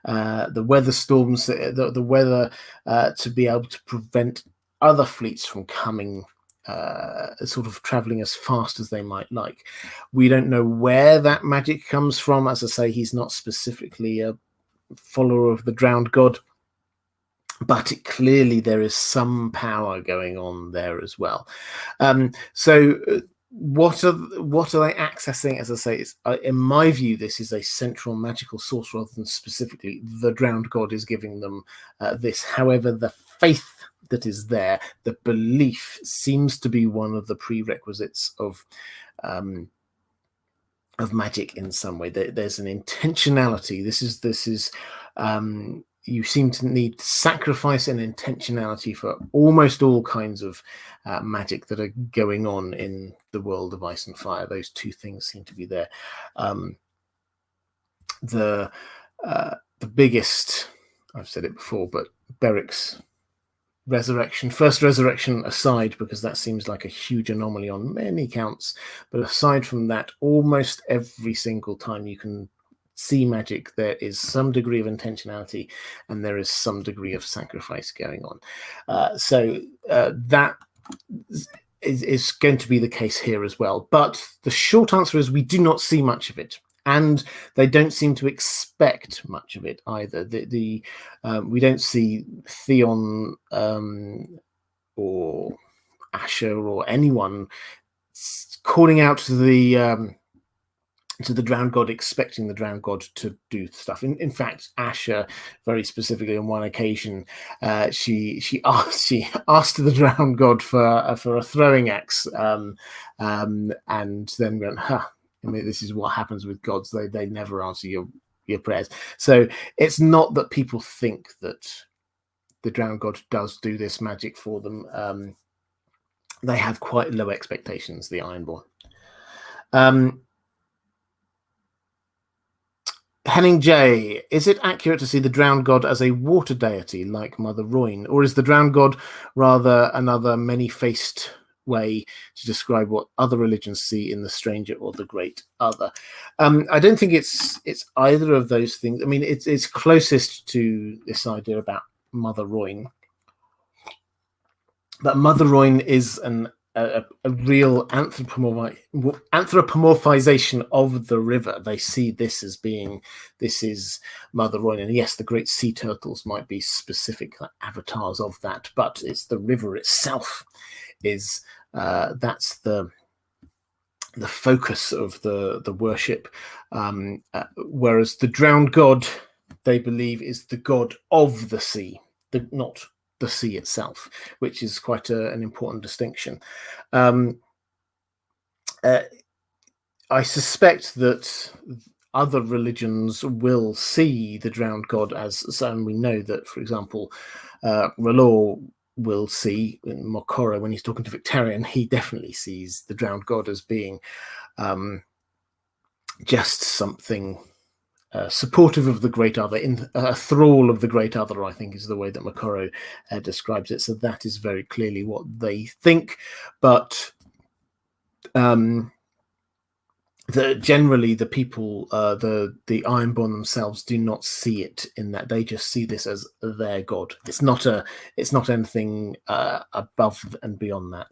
the weather storms, the weather, to be able to prevent other fleets from coming sort of traveling as fast as they might like. We don't know where that magic comes from. As I say, he's not specifically a follower of the drowned god, but clearly there is some power going on there as well. What are they accessing? As I say, in my view, this is a central magical source rather than specifically the drowned god is giving them this. However, the faith that is there, the belief, seems to be one of the prerequisites of magic in some way. There's an intentionality. This is you seem to need sacrifice and intentionality for almost all kinds of magic that are going on in the world of Ice and Fire. Those two things seem to be there. The biggest, I've said it before, but Beric's first resurrection aside, because that seems like a huge anomaly on many counts, but aside from that, almost every single time you can see magic, there is some degree of intentionality and there is some degree of sacrifice going on. That is going to be the case here as well. But the short answer is we do not see much of it. And they don't seem to expect much of it either. We don't see Theon or Asher or anyone calling out to the drowned god, expecting the drowned god to do stuff. In fact, Asher, very specifically on one occasion, she asked the drowned god for a throwing axe, and then went, I mean, this is what happens with gods. They never answer your prayers. So it's not that people think that the drowned god does do this magic for them. They have quite low expectations, the Ironborn. Henning J, is it accurate to see the drowned god as a water deity like Mother Royne, or is the drowned god rather another many-faced way to describe what other religions see in the stranger or the great other? I don't think it's either of those things. I mean, it's closest to this idea about Mother Royne, but Mother Royne is a real anthropomorphization of the river. They see this as being, this is Mother Royne, and yes, the great sea turtles might be specific avatars of that, but it's the river itself is that's the focus of the worship, whereas the drowned god, they believe, is the god of the sea, not the sea itself, which is quite an important distinction. I suspect that other religions will see the drowned god as, and we know that, for example, R'hllor will see in Makoro, when he's talking to Victarion, he definitely sees the drowned god as being just something supportive of the great other, in a thrall of the great other, I think is the way that Makoro describes it. So that is very clearly what they think, but generally the people, the Ironborn themselves, do not see it in that. They just see this as their god. It's not anything above and beyond that.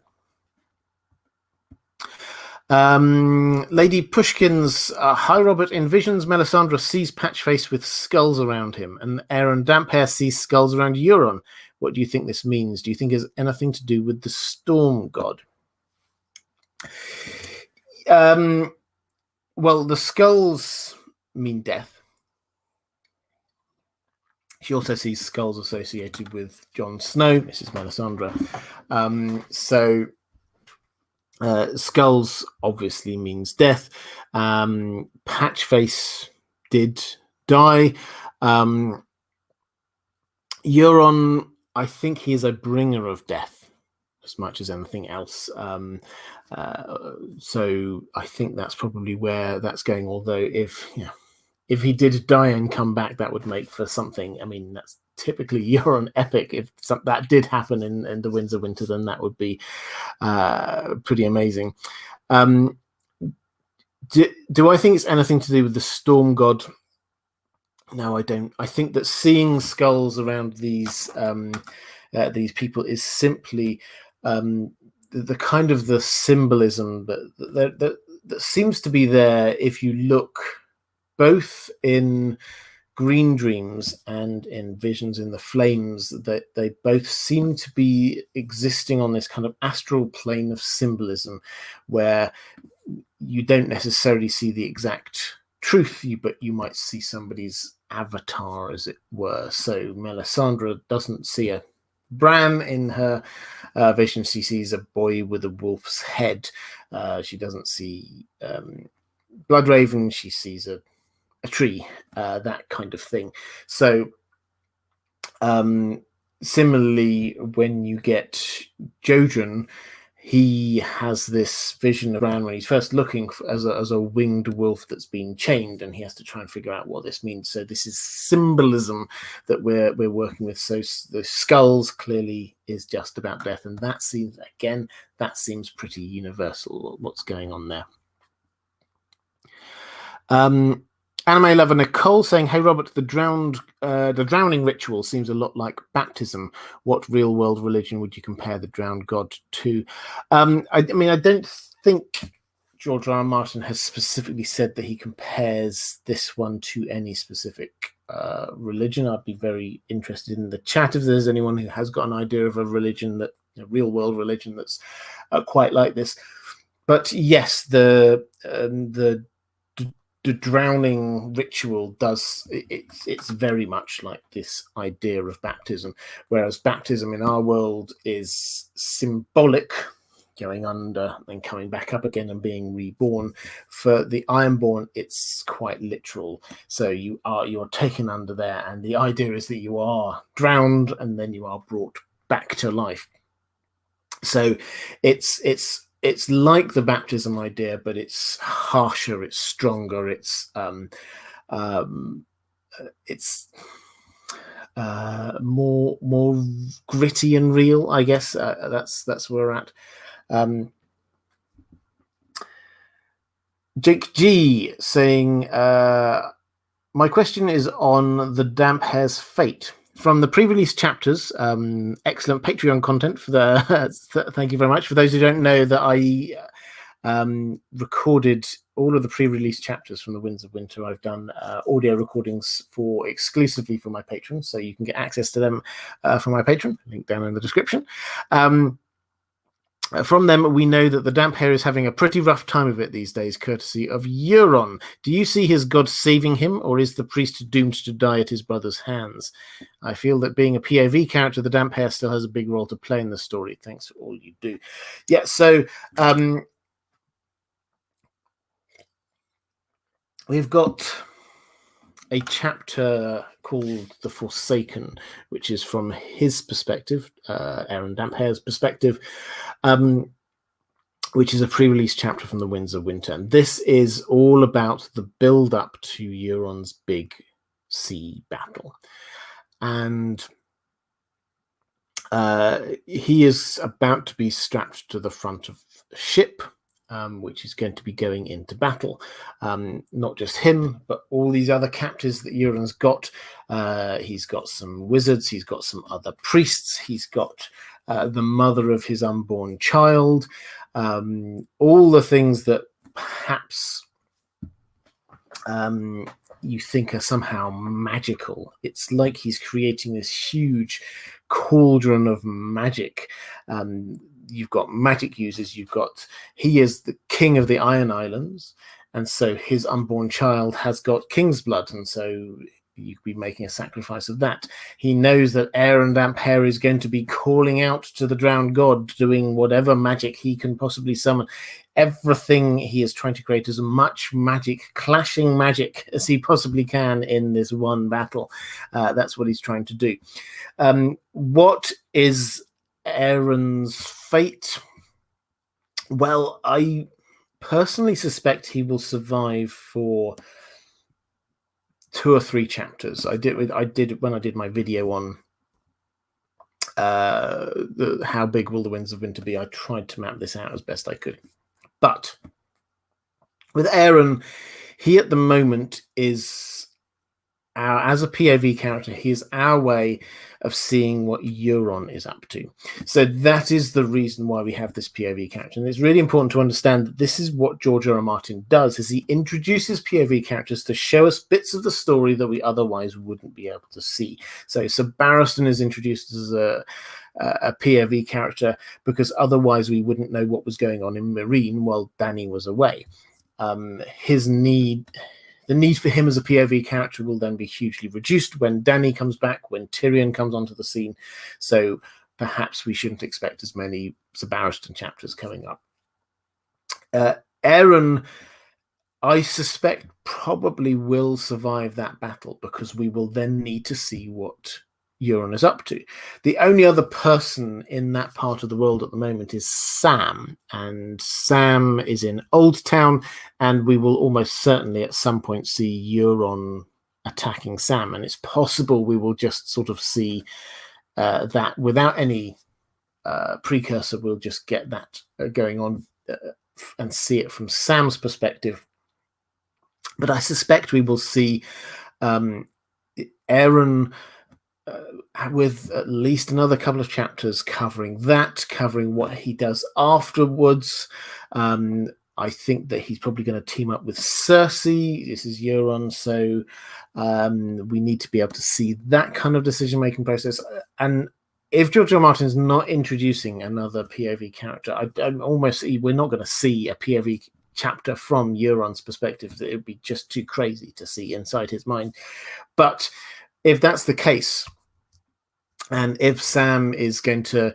Lady Pushkin's hi Robert, envisions Melisandre sees Patchface with skulls around him, and Aeron Damphair sees skulls around Euron. What do you think this means? Do you think it has anything to do with the storm god? Well, the skulls mean death. She also sees skulls associated with Jon Snow, Mrs. Melisandre. Skulls obviously means death. Patchface did die. Euron, I think he is a bringer of death as much as anything else. So I think that's probably where that's going. Although if he did die and come back, that would make for something. I mean, that's typically Euron epic. If that did happen in the Winds of Winter, then that would be pretty amazing. Do I think it's anything to do with the storm god? No, I don't. I think that seeing skulls around these people is simply the kind of the symbolism that seems to be there if you look both in Green Dreams and in Visions in the Flames, that they both seem to be existing on this kind of astral plane of symbolism where you don't necessarily see the exact truth, but you might see somebody's avatar, as it were. So Melisandre doesn't see a Bran in her vision. She sees a boy with a wolf's head. She doesn't see Bloodraven. She sees a tree, that kind of thing. So similarly, when you get Jojen, he has this vision of Bran when he's first looking as a winged wolf that's been chained, and he has to try and figure out what this means. So this is symbolism that we're working with. So the skulls clearly is just about death, and that seems pretty universal. What's going on there? Anime lover Nicole saying, "Hey Robert, the drowning ritual seems a lot like baptism. What real world religion would you compare the drowned god to?" I mean, I don't think George R. R. Martin has specifically said that he compares this one to any specific religion. I'd be very interested in the chat if there's anyone who has got an idea of a religion, that a real world religion that's quite like this. But yes, the drowning ritual it's very much like this idea of baptism, whereas baptism in our world is symbolic, going under and coming back up again and being reborn. For the Ironborn, it's quite literal. So you're taken under there, and the idea is that you are drowned and then you are brought back to life. So it's like the baptism idea, but it's harsher, it's stronger, it's more gritty and real, I guess. That's where we're at. Jake G saying, "My question is on the Damp Hair's fate. From the pre-release chapters, excellent Patreon content for the. Thank you very much. For those who don't know, that I recorded all of the pre-release chapters from the Winds of Winter. I've done audio recordings exclusively for my patrons, so you can get access to them from my Patreon. Link down in the description. From them, we know that the Damp Hair is having a pretty rough time of it these days, courtesy of Euron. Do you see his god saving him, or is the priest doomed to die at his brother's hands? I feel that being a POV character, the Damp Hair still has a big role to play in the story. Thanks for all you do." Yeah, so we've got a chapter called The Forsaken, which is from his perspective, Aeron Damphair's perspective, which is a pre-release chapter from the Winds of Winter. And this is all about the build-up to Euron's big sea battle. And he is about to be strapped to the front of a ship, which is going to be going into battle. Not just him, but all these other captives that Euron's got. He's got some wizards, he's got some other priests, he's got the mother of his unborn child, all the things that perhaps you think are somehow magical. It's like he's creating this huge cauldron of magic. You've got magic users, he is the king of the Iron Islands, and so his unborn child has got king's blood, and so you could be making a sacrifice of that. He knows that Aeron Damphair is going to be calling out to the drowned god, doing whatever magic he can possibly summon. Everything he is trying to create as much magic, clashing magic, as he possibly can in this one battle. That's what he's trying to do. What is Aeron's fate? Well, I personally suspect he will survive for 2 or 3 chapters. I did when I did my video on how big will the Winds of Winter be. I tried to map this out as best I could. But with Aeron, he at the moment is as a POV character, he is our way of seeing what Euron is up to. So that is the reason why we have this POV character. And it's really important to understand that this is what George R. R. Martin does, is he introduces POV characters to show us bits of the story that we otherwise wouldn't be able to see. So Barristan is introduced as a POV character because otherwise we wouldn't know what was going on in Meereen while Dany was away. The need for him as a POV character will then be hugely reduced when Dany comes back, when Tyrion comes onto the scene. So perhaps we shouldn't expect as many Barristan chapters coming up. Aeron, I suspect, probably will survive that battle because we will then need to see what Euron is up to. The only other person in that part of the world at the moment is Sam, and Sam is in Old Town, and we will almost certainly at some point see Euron attacking Sam, and it's possible we will just sort of see that without any precursor. We'll just get that going on and see it from Sam's perspective. But I suspect we will see Aeron with at least another couple of chapters covering what he does afterwards. I think that he's probably going to team up with Cersei. This is Euron, so we need to be able to see that kind of decision-making process. And if George R. R. Martin is not introducing another POV character, we're not going to see a POV chapter from Euron's perspective. It would be just too crazy to see inside his mind. But if that's the case, and if Sam is going to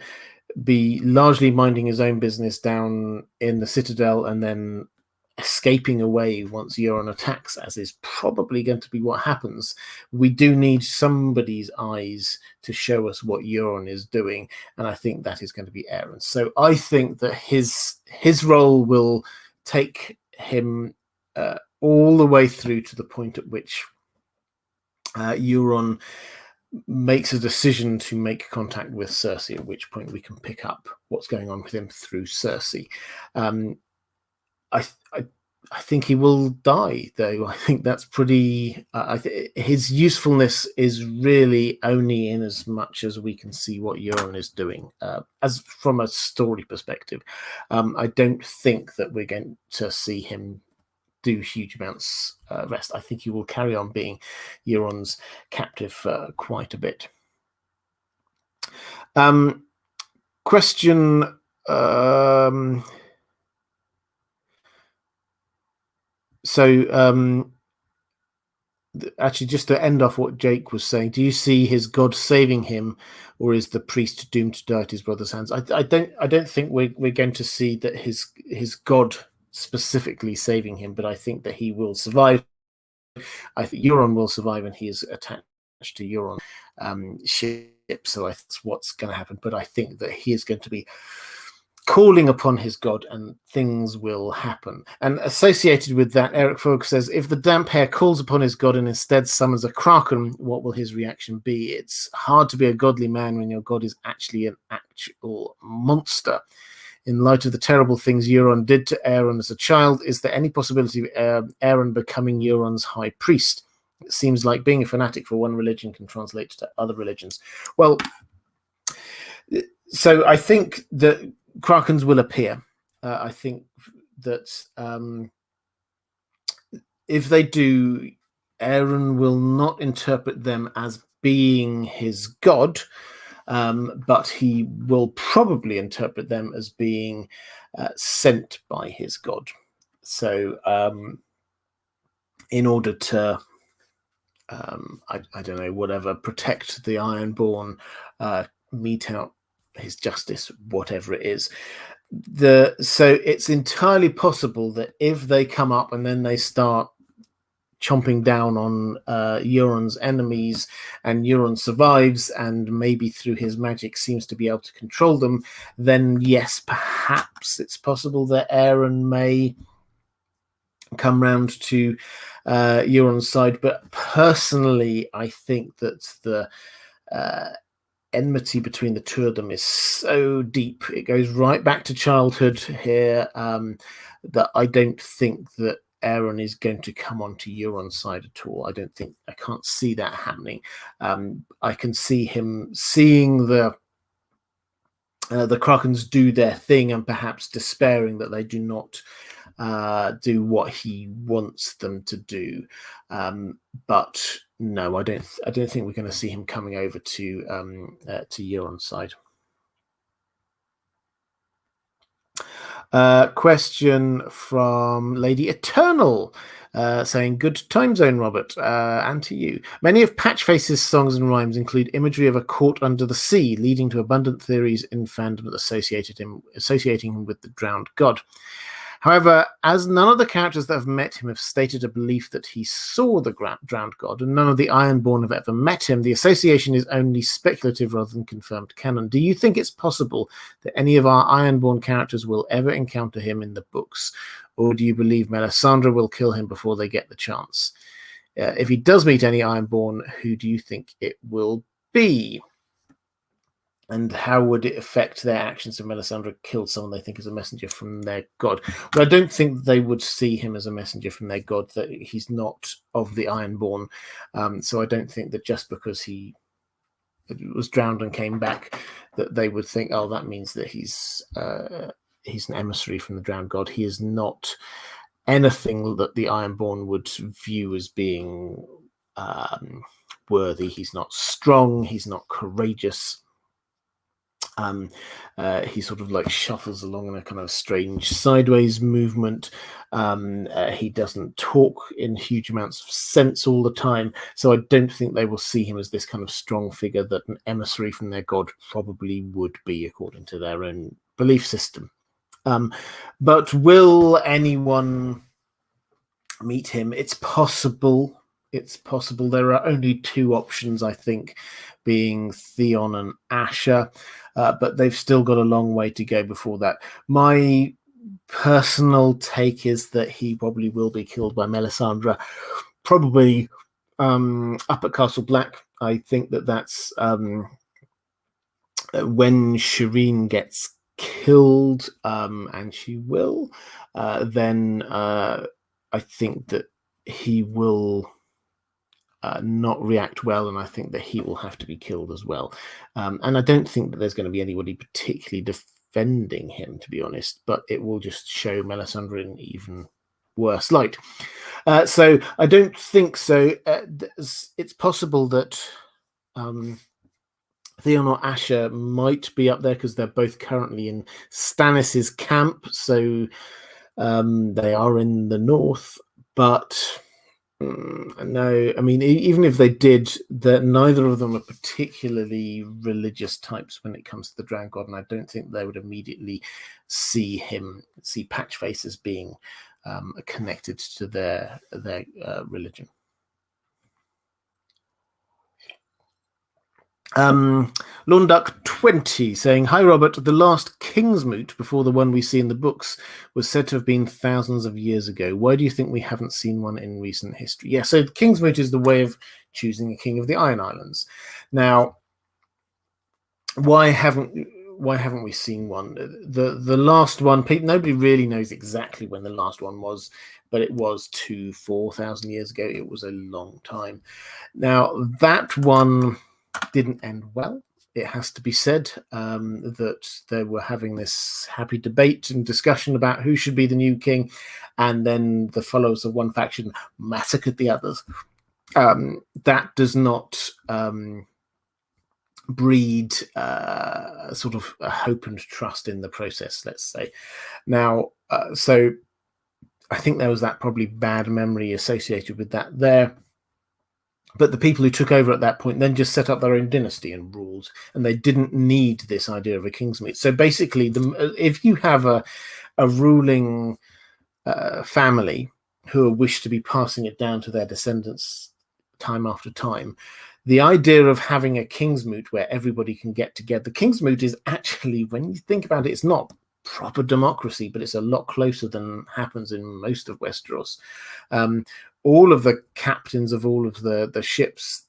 be largely minding his own business down in the Citadel and then escaping away once Euron attacks, as is probably going to be what happens, we do need somebody's eyes to show us what Euron is doing, and I think that is going to be Aeron. So I think that his role will take him all the way through to the point at which Euron makes a decision to make contact with Cersei, at which point we can pick up what's going on with him through Cersei. I think he will die, though. I think that's pretty... his usefulness is really only in as much as we can see what Euron is doing. As from a story perspective, I don't think that we're going to see him do huge amounts rest. I think he will carry on being Euron's captive for quite a bit. Question. Actually, just to end off what Jake was saying, do you see his god saving him, or is the priest doomed to die at his brother's hands? I don't think we're going to see that his god specifically saving him, but I think that he will survive. I think Euron will survive, and he is attached to Euron ship, so that's what's going to happen. But I think that he is going to be calling upon his god, and things will happen. And associated with that, Eric Fogg says, if the damp hair calls upon his god and instead summons a kraken, what will his reaction be? It's hard to be a godly man when your god is actually an actual monster. In light of the terrible things Euron did to Aeron as a child, is there any possibility of Aeron becoming Euron's high priest? It seems like being a fanatic for one religion can translate to other religions. Well, so I think that Krakens will appear. I think that if they do, Aeron will not interpret them as being his god, but he will probably interpret them as being sent by his god. So in order to, I don't know, whatever, protect the Ironborn, mete out his justice, whatever it is. So it's entirely possible that if they come up and then they start chomping down on Euron's enemies, and Euron survives and maybe through his magic seems to be able to control them, then yes, perhaps it's possible that Aeron may come round to Euron's side. But personally, I think that the enmity between the two of them is so deep, it goes right back to childhood here, that I don't think that aeron is going to come onto Euron's side at all. I can't see that happening. I can see him seeing the Krakens do their thing and perhaps despairing that they do not do what he wants them to do. But no, I don't think we're going to see him coming over to Euron's side. Question from Lady Eternal, saying, "Good time zone, Robert, and to you. Many of Patchface's songs and rhymes include imagery of a court under the sea, leading to abundant theories in fandom that associating him with the drowned god. However, as none of the characters that have met him have stated a belief that he saw the drowned god, and none of the Ironborn have ever met him, the association is only speculative rather than confirmed canon. Do you think it's possible that any of our Ironborn characters will ever encounter him in the books? Or do you believe Melisandre will kill him before they get the chance? If he does meet any Ironborn, who do you think it will be? And how would it affect their actions if Melisandre killed someone they think is a messenger from their god?" But I don't think they would see him as a messenger from their god, that he's not of the Ironborn. So I don't think that just because he was drowned and came back, that they would think, oh, that means that he's an emissary from the drowned god. He is not anything that the Ironborn would view as being worthy. He's not strong. He's not courageous. He sort of like shuffles along in a kind of strange sideways movement. He doesn't talk in huge amounts of sense all the time. So I don't think they will see him as this kind of strong figure that an emissary from their god probably would be, according to their own belief system. But will anyone meet him? It's possible. It's possible. There are only two options, I think, being Theon and Asher, but they've still got a long way to go before that. My personal take is that he probably will be killed by Melisandre, probably up at Castle Black. I think that that's when Shireen gets killed, and she will, then I think that he will not react well, and I think that he will have to be killed as well. And I don't think that there's going to be anybody particularly defending him, to be honest, but it will just show Melisandre in even worse light. So I don't think so. It's possible that Theon or Asher might be up there because they're both currently in Stannis's camp, so they are in the north, but no, I mean, even if they did, that neither of them are particularly religious types when it comes to the drowned god, and I don't think they would immediately see Patchface as being connected to their religion. Lawnduck 20 saying, "Hi Robert, the last kingsmoot before the one we see in the books was said to have been thousands of years ago. Why do you think we haven't seen one in recent history?" Yeah, so kingsmoot is the way of choosing a king of the Iron Islands. Now, why haven't we seen one? The last one, nobody really knows exactly when the last one was, but it was 4,000 years ago. It was a long time. Now, that one didn't end well. It has to be said that they were having this happy debate and discussion about who should be the new king, and then the followers of one faction massacred the others. That does not breed sort of a hope and trust in the process, let's say. Now, so I think there was that probably bad memory associated with that there. But the people who took over at that point then just set up their own dynasty and ruled, and they didn't need this idea of a kingsmoot. So basically, if you have a ruling family who wish to be passing it down to their descendants time after time, the idea of having a kingsmoot where everybody can get together, the kingsmoot is actually, when you think about it, it's not proper democracy, but it's a lot closer than happens in most of Westeros. All of the captains of all of the ships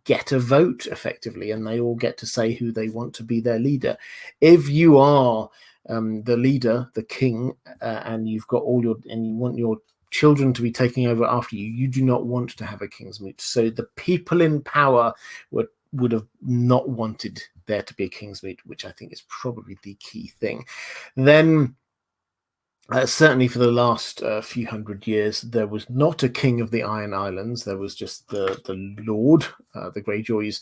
get a vote effectively, and they all get to say who they want to be their leader. If you are the leader, the king, and you've got and you want your children to be taking over after you, you do not want to have a kingsmoot. So the people in power would have not wanted there to be a kingsmoot, which I think is probably the key thing. Then certainly for the last few hundred years, there was not a king of the Iron Islands. There was just the Lord, the Greyjoys.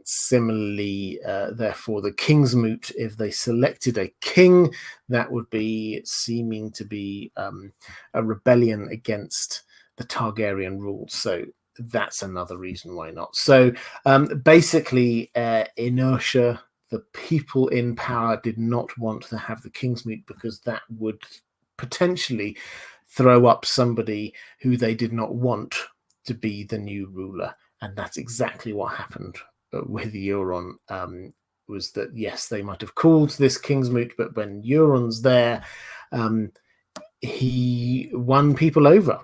Similarly, therefore, the kingsmoot, if they selected a king, that would be seeming to be a rebellion against the Targaryen rules. So that's another reason why not. So basically, inertia. The people in power did not want to have the kingsmoot because that would potentially throw up somebody who they did not want to be the new ruler. And that's exactly what happened with Euron. Was that, yes, they might have called this kingsmoot, but when Euron's there, he won people over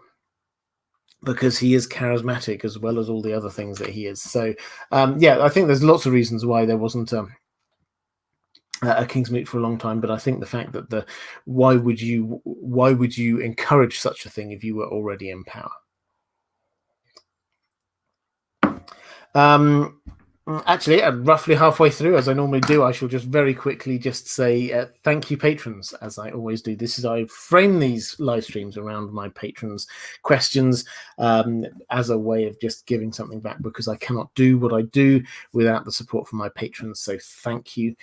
because he is charismatic as well as all the other things that he is. So, yeah, I think there's lots of reasons why there wasn't a kingsmoot for a long time, but I think the fact that why would you encourage such a thing if you were already in power? Actually, roughly halfway through, as I normally do, I shall just very quickly just say thank you, patrons, as I always do. I frame these live streams around my patrons' questions as a way of just giving something back, because I cannot do what I do without the support from my patrons. So thank you.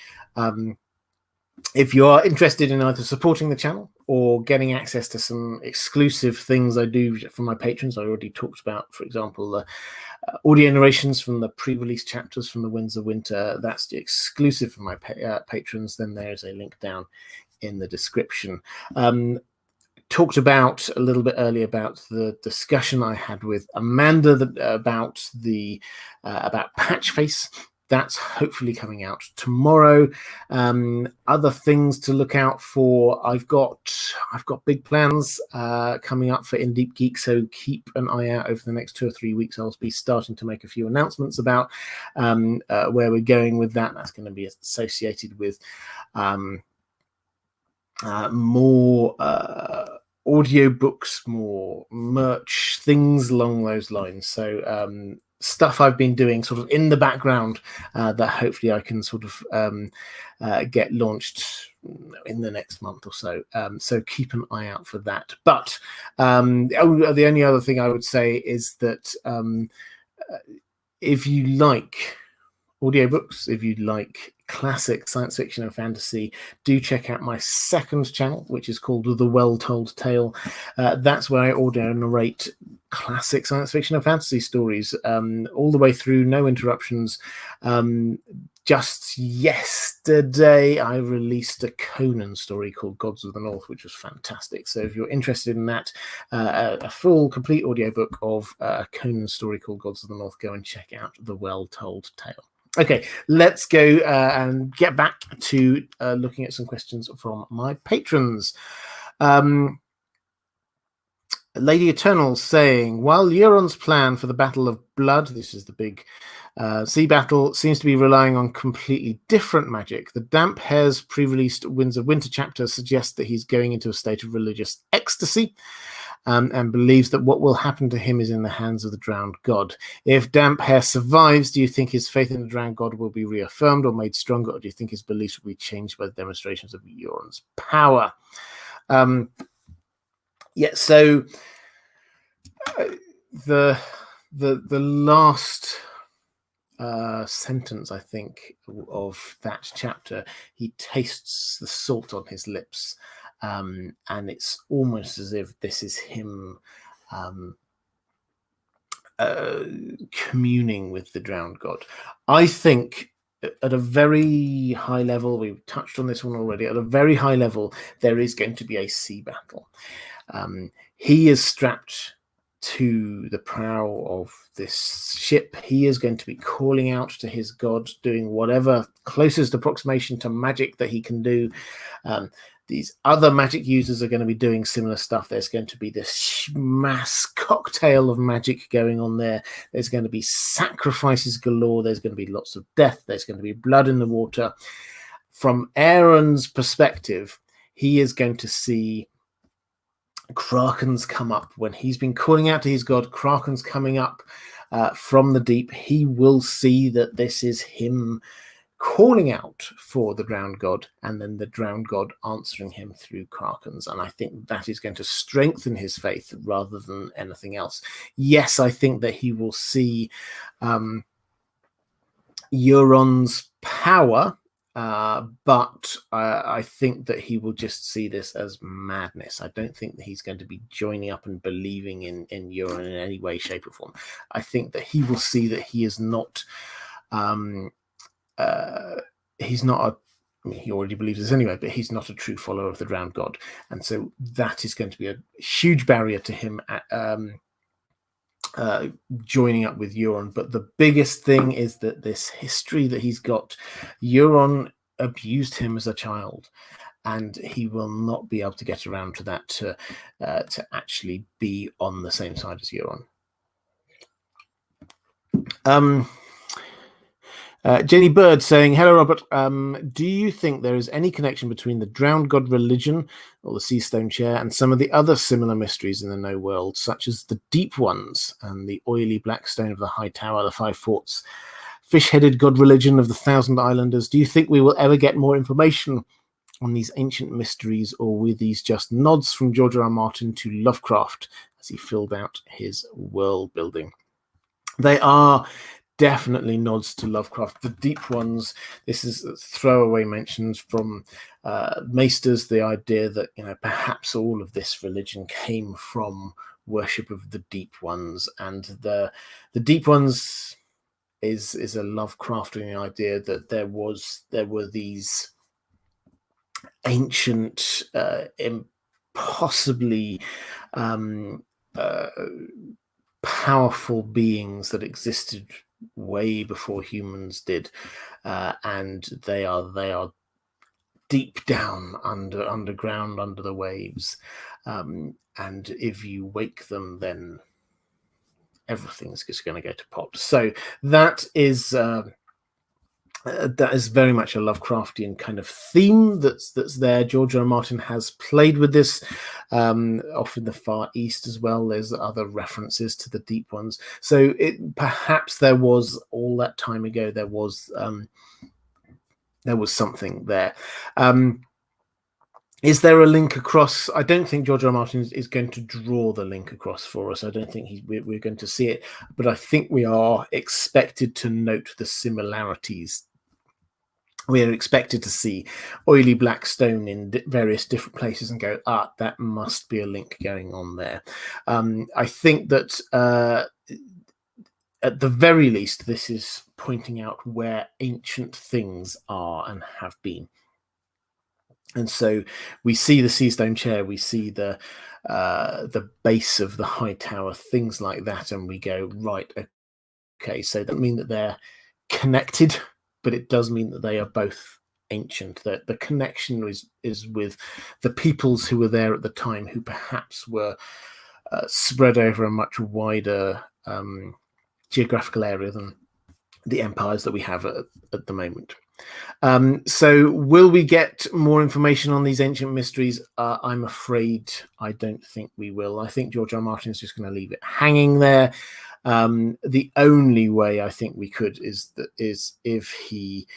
If you are interested in either supporting the channel or getting access to some exclusive things I do for my patrons, I already talked about, for example, the audio narrations from the pre-release chapters from the Winds of Winter. That's exclusive for my patrons. Then there's a link down in the description. Talked about a little bit earlier about the discussion I had with Amanda about Patchface. That's hopefully coming out tomorrow. Other things to look out for. I've got big plans coming up for Deep Geek, so keep an eye out over the next 2 or 3 weeks. I'll be starting to make a few announcements about where we're going with that. That's going to be associated with more audiobooks, more merch, things along those lines. So stuff I've been doing sort of in the background that hopefully I can sort of get launched in the next month or so. So keep an eye out for that. But the only other thing I would say is that if you like audiobooks, if you like classic science fiction and fantasy, do check out my second channel, which is called The Well Told Tale. That's where I audio narrate classic science fiction and fantasy stories all the way through, no interruptions. Just yesterday I released a Conan story called Gods of the North, which was fantastic. So if you're interested in that, a full complete audiobook of a Conan story called Gods of the North, go and check out The Well Told Tale. Okay, let's go and get back to looking at some questions from my patrons. Lady Eternal saying, while Euron's plan for the Battle of Blood, this is the big sea battle, seems to be relying on completely different magic, the Damp Hair's pre-released Winds of Winter chapter suggests that he's going into a state of religious ecstasy. And believes that what will happen to him is in the hands of the drowned god. If Damp Hair survives, do you think his faith in the drowned god will be reaffirmed or made stronger, or do you think his beliefs will be changed by the demonstrations of Euron's power? Yeah, so the last sentence, I think, of that chapter, he tastes the salt on his lips. And it's almost as if this is him communing with the drowned god. I think at a very high level, we've touched on this one already, at a very high level, there is going to be a sea battle. He is strapped to the prow of this ship. He is going to be calling out to his god, doing whatever closest approximation to magic that he can do. These other magic users are going to be doing similar stuff. There's going to be this mass cocktail of magic going on there. There's going to be sacrifices galore. There's going to be lots of death. There's going to be blood in the water. From Aeron's perspective, he is going to see Krakens come up. When he's been calling out to his god, Krakens coming up from the deep, he will see that this is him calling out for the drowned god, and then the drowned god answering him through Krakens. And I think that is going to strengthen his faith rather than anything else. Yes, I think that he will see Euron's power, but I think that he will just see this as madness. I don't think that he's going to be joining up and believing in Euron in any way, shape, or form. I think that he will see that he is not he's not a, I mean, he already believes this anyway, but he's not a true follower of the drowned god. And so that is going to be a huge barrier to him joining up with Euron. But the biggest thing is that this history that he's got, Euron abused him as a child, and he will not be able to get around to that to actually be on the same side as Euron. Jenny Bird saying, hello, Robert. Do you think there is any connection between the drowned god religion or the seastone chair and some of the other similar mysteries in the No World, such as the deep ones and the oily black stone of the High Tower, the Five Forts, fish-headed god religion of the Thousand Islanders? Do you think we will ever get more information on these ancient mysteries, or were these just nods from George R. R. Martin to Lovecraft as he filled out his world building? They are definitely nods to Lovecraft. The deep ones, this is throwaway mentions from Maesters, the idea that, you know, perhaps all of this religion came from worship of the deep ones, and the deep ones is a Lovecraftian idea that there were these ancient, impossibly powerful beings that existed way before humans did, and they are deep down underground under the waves, and if you wake them, then everything's just going to go to pot. So that is very much a Lovecraftian kind of theme that's there. George R. R. Martin has played with this off in the Far East as well. There's other references to the deep ones. So perhaps there was, all that time ago, there was something there. Is there a link across? I don't think George R. R. Martin is going to draw the link across for us. I don't think we're going to see it, but I think we are expected to note the similarities. We are expected to see oily black stone in various different places and go, that must be a link going on there. I think that at the very least, this is pointing out where ancient things are and have been. And so we see the seastone chair, we see the base of the High Tower, things like that, and we go, right, okay, so that doesn't mean that they're connected, but it does mean that they are both ancient. That the connection is with the peoples who were there at the time, who perhaps were spread over a much wider geographical area than the empires that we have at the moment. So will we get more information on these ancient mysteries? I'm afraid I don't think we will. I think George R. R. Martin is just going to leave it hanging there. The only way I think we could is if he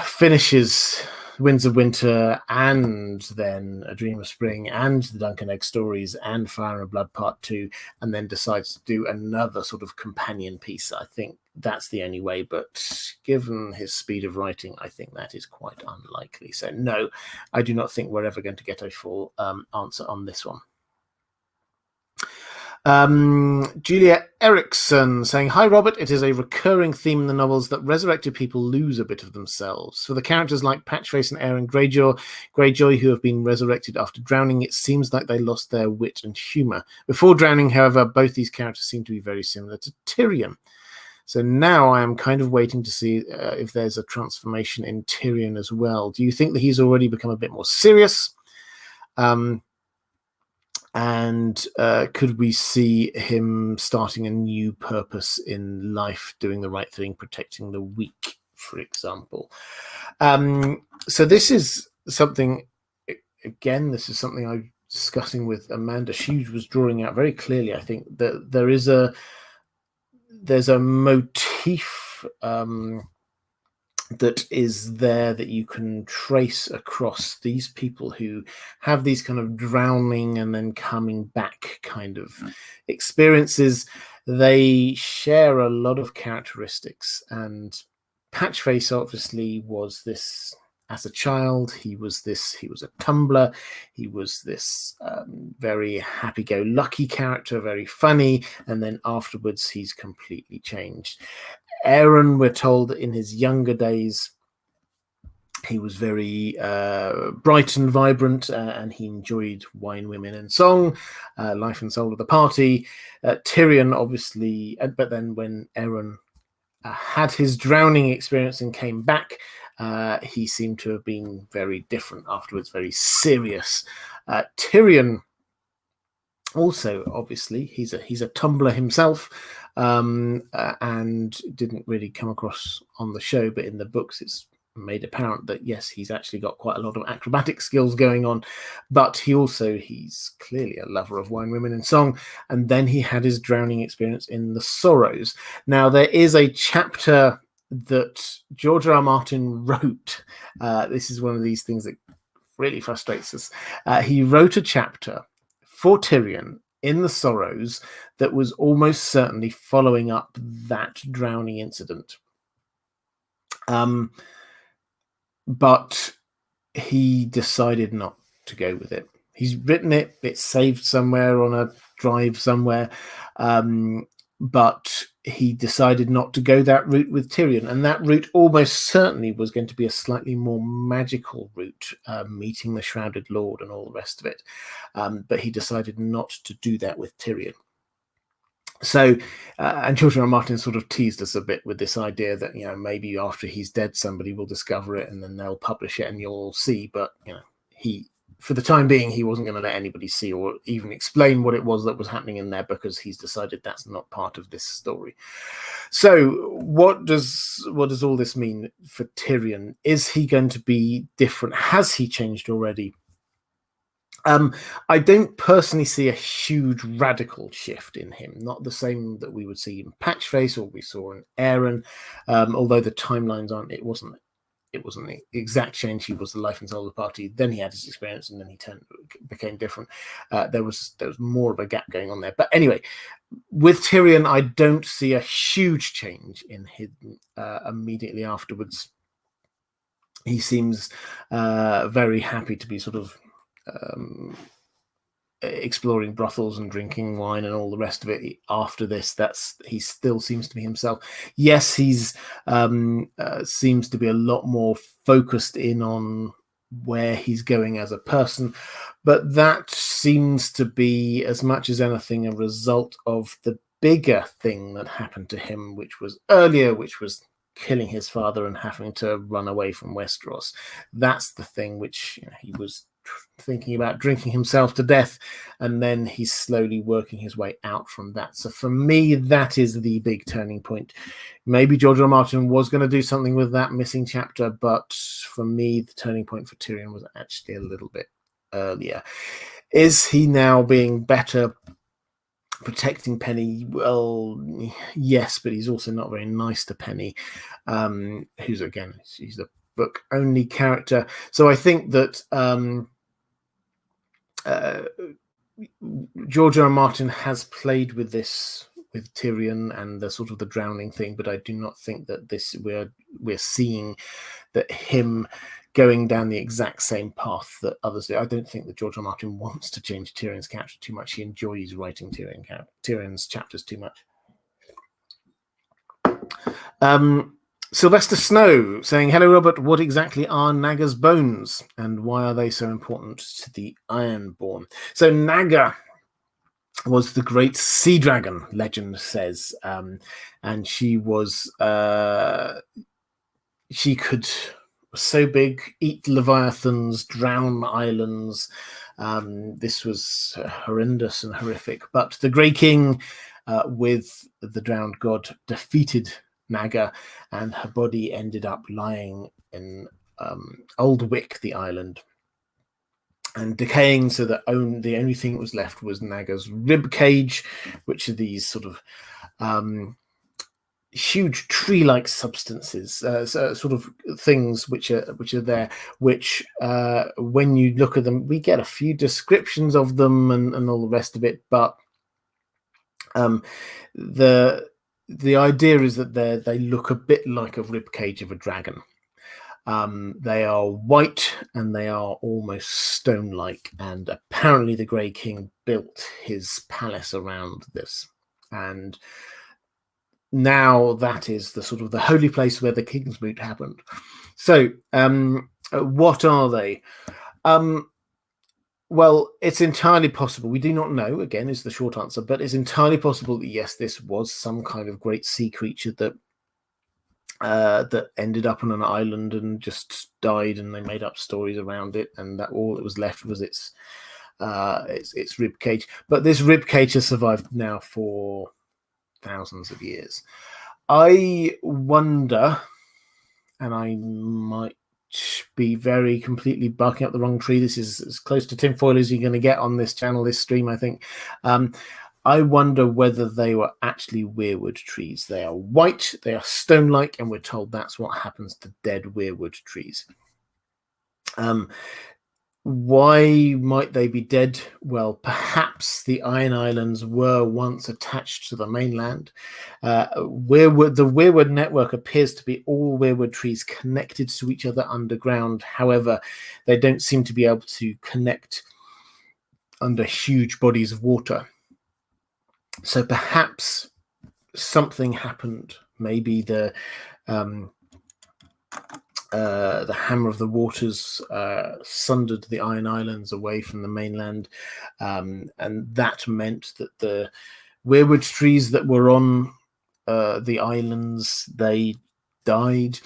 finishes Winds of Winter and then A Dream of Spring and the Duncan Egg stories and Fire and Blood Part 2, and then decides to do another sort of companion piece. I think that's the only way, but given his speed of writing, I think that is quite unlikely. So no, I do not think we're ever going to get a full answer on this one. Julia Erickson saying, hi Robert, it is a recurring theme in the novels that resurrected people lose a bit of themselves. For the characters like Patchface and Aeron Greyjoy who have been resurrected after drowning, it seems like they lost their wit and humour. Before drowning, however, both these characters seem to be very similar to Tyrion. So now I am kind of waiting to see if there's a transformation in Tyrion as well. Do you think that he's already become a bit more serious? And could we see him starting a new purpose in life, doing the right thing, protecting the weak, for example? So this is something, again, I discussing with Amanda, she was drawing out very clearly, I think, that there's a motif that is there that you can trace across these people who have these kind of drowning and then coming back kind of experiences. They share a lot of characteristics, and Patchface obviously was this. As a child, he was a tumbler. He was this very happy-go-lucky character, very funny, and then afterwards he's completely changed. Aeron, we're told that in his younger days, he was very bright and vibrant, and he enjoyed wine, women, and song, life and soul of the party. Tyrion, obviously, but then when Aeron had his drowning experience and came back, he seemed to have been very different afterwards, very serious. Tyrion, also, obviously, he's a tumbler himself, and didn't really come across on the show, but in the books it's made apparent that yes, he's actually got quite a lot of acrobatic skills going on, but he's clearly a lover of wine, women, and song. And then he had his drowning experience in the Sorrows. Now, there is a chapter that George R. Martin wrote. This is one of these things that really frustrates us. He wrote a chapter for Tyrion in the Sorrows that was almost certainly following up that drowning incident. But he decided not to go with it. He's written it, it's saved somewhere on a drive somewhere, but he decided not to go that route with Tyrion, and that route almost certainly was going to be a slightly more magical route, meeting the Shrouded Lord and all the rest of it, but he decided not to do that with Tyrion. So, and George R. R. Martin sort of teased us a bit with this idea that, maybe after he's dead, somebody will discover it and then they'll publish it and you'll all see. But, for the time being, he wasn't going to let anybody see or even explain what it was that was happening in there, because he's decided that's not part of this story. So what does all this mean for Tyrion? Is he going to be different? Has he changed already? I don't personally see a huge radical shift in him, not the same that we would see in Patchface or we saw in Aeron, although the timelines aren't. It wasn't the exact change. He was the life and soul of the party. Then he had his experience, and then he became different. There was more of a gap going on there. But anyway, with Tyrion, I don't see a huge change in him immediately afterwards. He seems very happy to be sort of exploring brothels and drinking wine and all the rest of it. After this, he still seems to be himself. Yes, he's seems to be a lot more focused in on where he's going as a person, but that seems to be, as much as anything, a result of the bigger thing that happened to him, which was earlier, which was killing his father and having to run away from Westeros. That's the thing which he was thinking about, drinking himself to death, and then he's slowly working his way out from that. So for me, that is the big turning point. Maybe George R. R. Martin was going to do something with that missing chapter, but for me, the turning point for Tyrion was actually a little bit earlier. Is he now being better protecting Penny? Well, yes, but he's also not very nice to Penny, who's, again, she's a book only character. So I think that George R. R. Martin has played with this, with Tyrion and the sort of the drowning thing, but I do not think that we're seeing that him going down the exact same path that others do. I don't think that George R. R. Martin wants to change Tyrion's character too much. He enjoys writing Tyrion's chapters too much. Sylvester Snow saying, hello, Robert. What exactly are Naga's bones and why are they so important to the Ironborn? So Naga was the great sea dragon, legend says, and she was so big, eat leviathans, drown islands. This was horrendous and horrific, but the Grey King, with the drowned god, defeated Naga, and her body ended up lying in Old Wick, the island. and decaying, so that the only thing that was left was Naga's rib cage, which are these sort of huge tree-like substances, sort of things which are there, which when you look at them, we get a few descriptions of them and all the rest of it, but the idea is that they look a bit like a rib cage of a dragon. They are white and they are almost stone-like, and apparently the Grey King built his palace around this, and now that is the sort of the holy place where the kingsmoot happened. So what are they? Well, it's entirely possible. We do not know, again, is the short answer, but it's entirely possible that, yes, this was some kind of great sea creature that ended up on an island and just died, and they made up stories around it, and that all that was left was its rib cage. But this rib cage has survived now for thousands of years. I wonder, and I might be very completely barking up the wrong tree. This is as close to tinfoil as you're going to get on this channel, this stream, I think. I wonder whether they were actually weirwood trees. They are white, they are stone-like, and we're told that's what happens to dead weirwood trees. Why might they be dead? Well, perhaps the Iron Islands were once attached to the mainland. The weirwood network appears to be all weirwood trees connected to each other underground. However, they don't seem to be able to connect under huge bodies of water. So perhaps something happened. Maybe the hammer of the waters sundered the Iron Islands away from the mainland, and that meant that the weirwood trees that were on the islands, they died.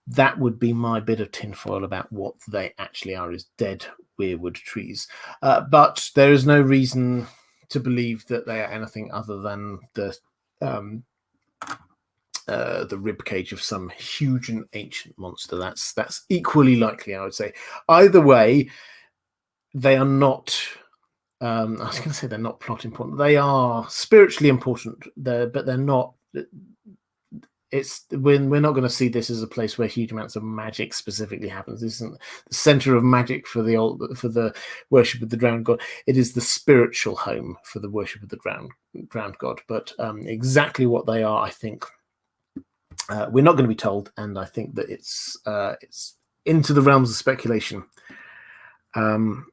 That would be my bit of tinfoil about what they actually are, is dead weirwood trees. But there is no reason to believe that they are anything other than the rib cage of some huge and ancient monster. That's equally likely, I would say. Either way, they are not. I was going to say they're not plot important. They are spiritually important, but they're not. We're not going to see this as a place where huge amounts of magic specifically happens. This isn't the center of magic for the worship of the drowned god. It is the spiritual home for the worship of the drowned god. But exactly what they are, I think, we're not going to be told, and I think that it's into the realms of speculation. Mara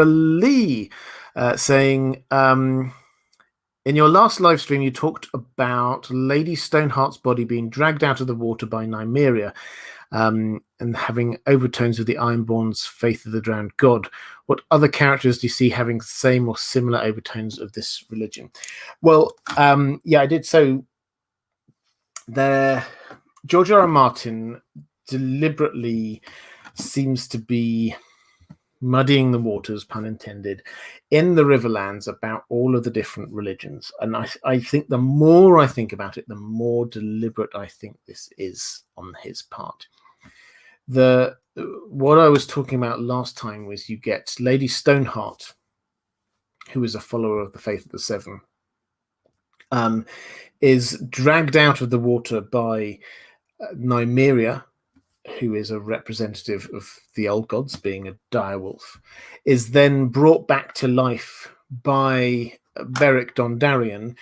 Lee saying, in your last live stream, you talked about Lady Stoneheart's body being dragged out of the water by Nymeria, and having overtones of the Ironborn's faith of the drowned god. What other characters do you see having the same or similar overtones of this religion? Well, yeah, I did. So George R. R. Martin deliberately seems to be muddying the waters, pun intended, in the Riverlands about all of the different religions. And I think the more I think about it, the more deliberate I think this is on his part. What I was talking about last time was you get Lady Stoneheart, who is a follower of the Faith of the Seven, is dragged out of the water by Nymeria, who is a representative of the old gods, being a direwolf, is then brought back to life by Beric Dondarrion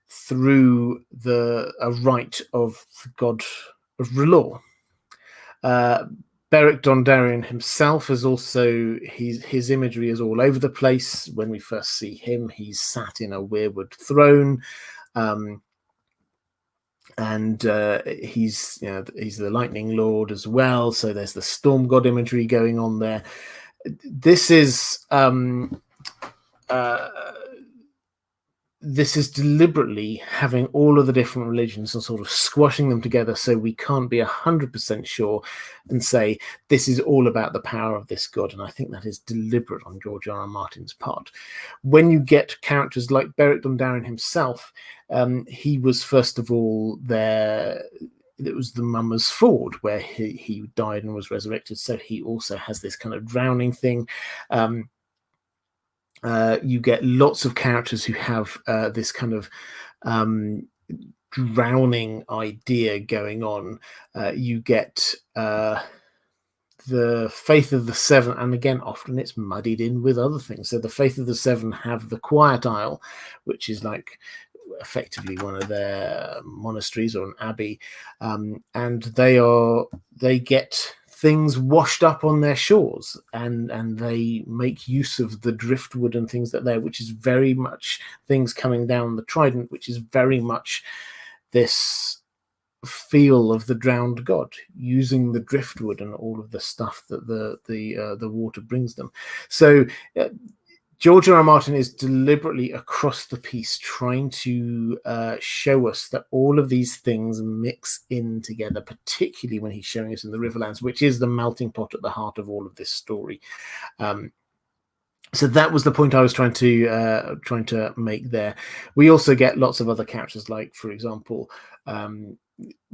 through a rite of the god of R'hllor. Beric Dondarrion himself is also, his imagery is all over the place. When we first see him, he's sat in a weirwood throne, and he's the lightning lord as well. So there's the storm god imagery going on there. This is deliberately having all of the different religions and sort of squashing them together, so we can't be 100% sure and say this is all about the power of this god. And I think that is deliberate on George R. R. Martin's part. When you get characters like Beric Dondarrion himself, he was first of all there. it was the Mummer's Ford where he died and was resurrected. So he also has this kind of drowning thing. You get lots of characters who have this kind of drowning idea going on. You get the Faith of the Seven, and again, often it's muddied in with other things. So the Faith of the Seven have the Quiet Isle, which is like effectively one of their monasteries or an abbey, and they get things washed up on their shores, and they make use of the driftwood and things that there, which is very much things coming down the Trident, which is very much this feel of the drowned god, using the driftwood and all of the stuff that the water brings them. So George R. R. Martin is deliberately across the piece trying to show us that all of these things mix in together, particularly when he's showing us in the Riverlands, which is the melting pot at the heart of all of this story. So that was the point I was trying to make there. We also get lots of other characters, like, for example,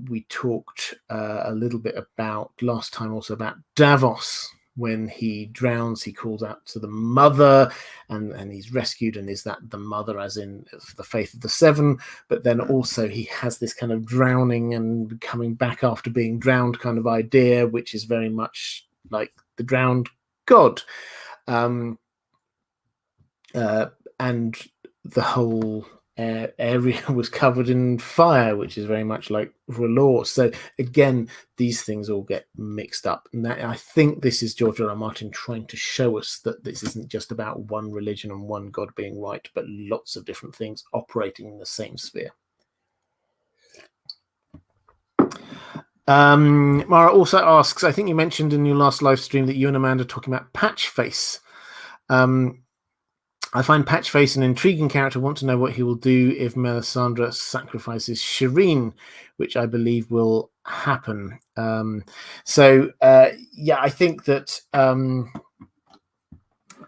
we talked a little bit about last time also about Davos. When he drowns, he calls out to the mother, and he's rescued. And is that the mother, as in the Faith of the Seven? But then also he has this kind of drowning and coming back after being drowned kind of idea, which is very much like the drowned god. And the whole area was covered in fire, which is very much like R'hllor. So again, these things all get mixed up, and I think this is George R. R. Martin trying to show us that this isn't just about one religion and one god being right, but lots of different things operating in the same sphere. Mara also asks, I think you mentioned in your last live stream that you and Amanda are talking about Patchface. I find Patchface an intriguing character. Want to know what he will do if Melisandre sacrifices Shireen, which I believe will happen. Yeah, I think that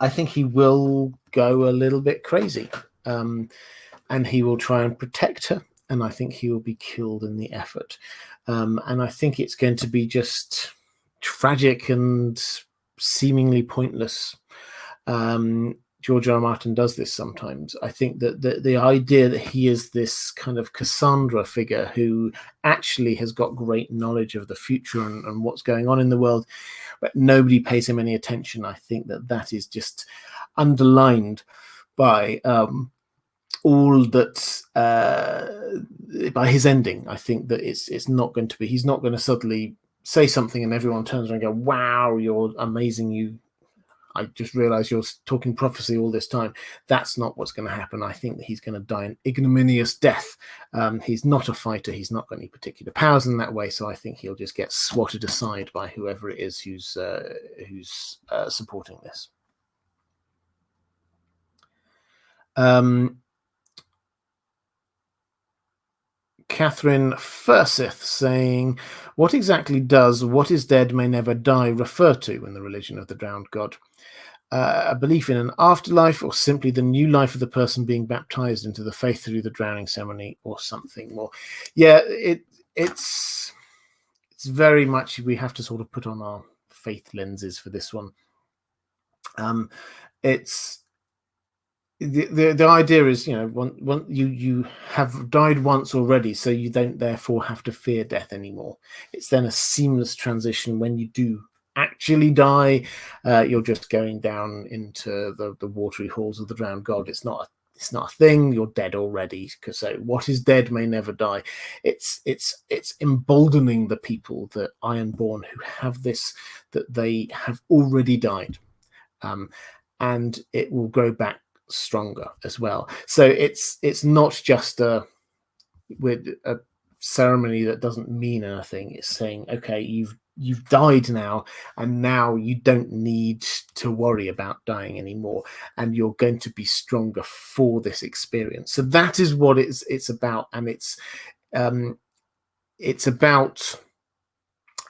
I think he will go a little bit crazy, and he will try and protect her, and I think he will be killed in the effort. And I think it's going to be just tragic and seemingly pointless. George R. R. Martin does this sometimes. I think that the idea that he is this kind of Cassandra figure who actually has got great knowledge of the future and what's going on in the world, but nobody pays him any attention. I think that is just underlined by all that by his ending. I think that it's not going to be. He's not going to suddenly say something and everyone turns around and go, "Wow, you're amazing! I just realized you're talking prophecy all this time." That's not what's going to happen. I think that he's going to die an ignominious death. He's not a fighter. He's not got any particular powers in that way. So I think he'll just get swatted aside by whoever it is who's supporting this. Catherine Furseth saying, what exactly does "what is dead may never die" refer to in the religion of the drowned god? A belief in an afterlife, or simply the new life of the person being baptized into the faith through the drowning ceremony, or something more? Yeah, it's very much, we have to sort of put on our faith lenses for this one. It's the idea is, you have died once already, so you don't therefore have to fear death anymore. It's then a seamless transition. When you do actually die, you're just going down into the watery halls of the drowned god. It's not a thing. You're dead already. So what is dead may never die. It's emboldening the people, the Ironborn, who have this, that they have already died, and it will grow back stronger as well. So it's not just with a ceremony that doesn't mean anything. It's saying, okay, you've died now, and now you don't need to worry about dying anymore, and you're going to be stronger for this experience. So that is what it's about, and it's about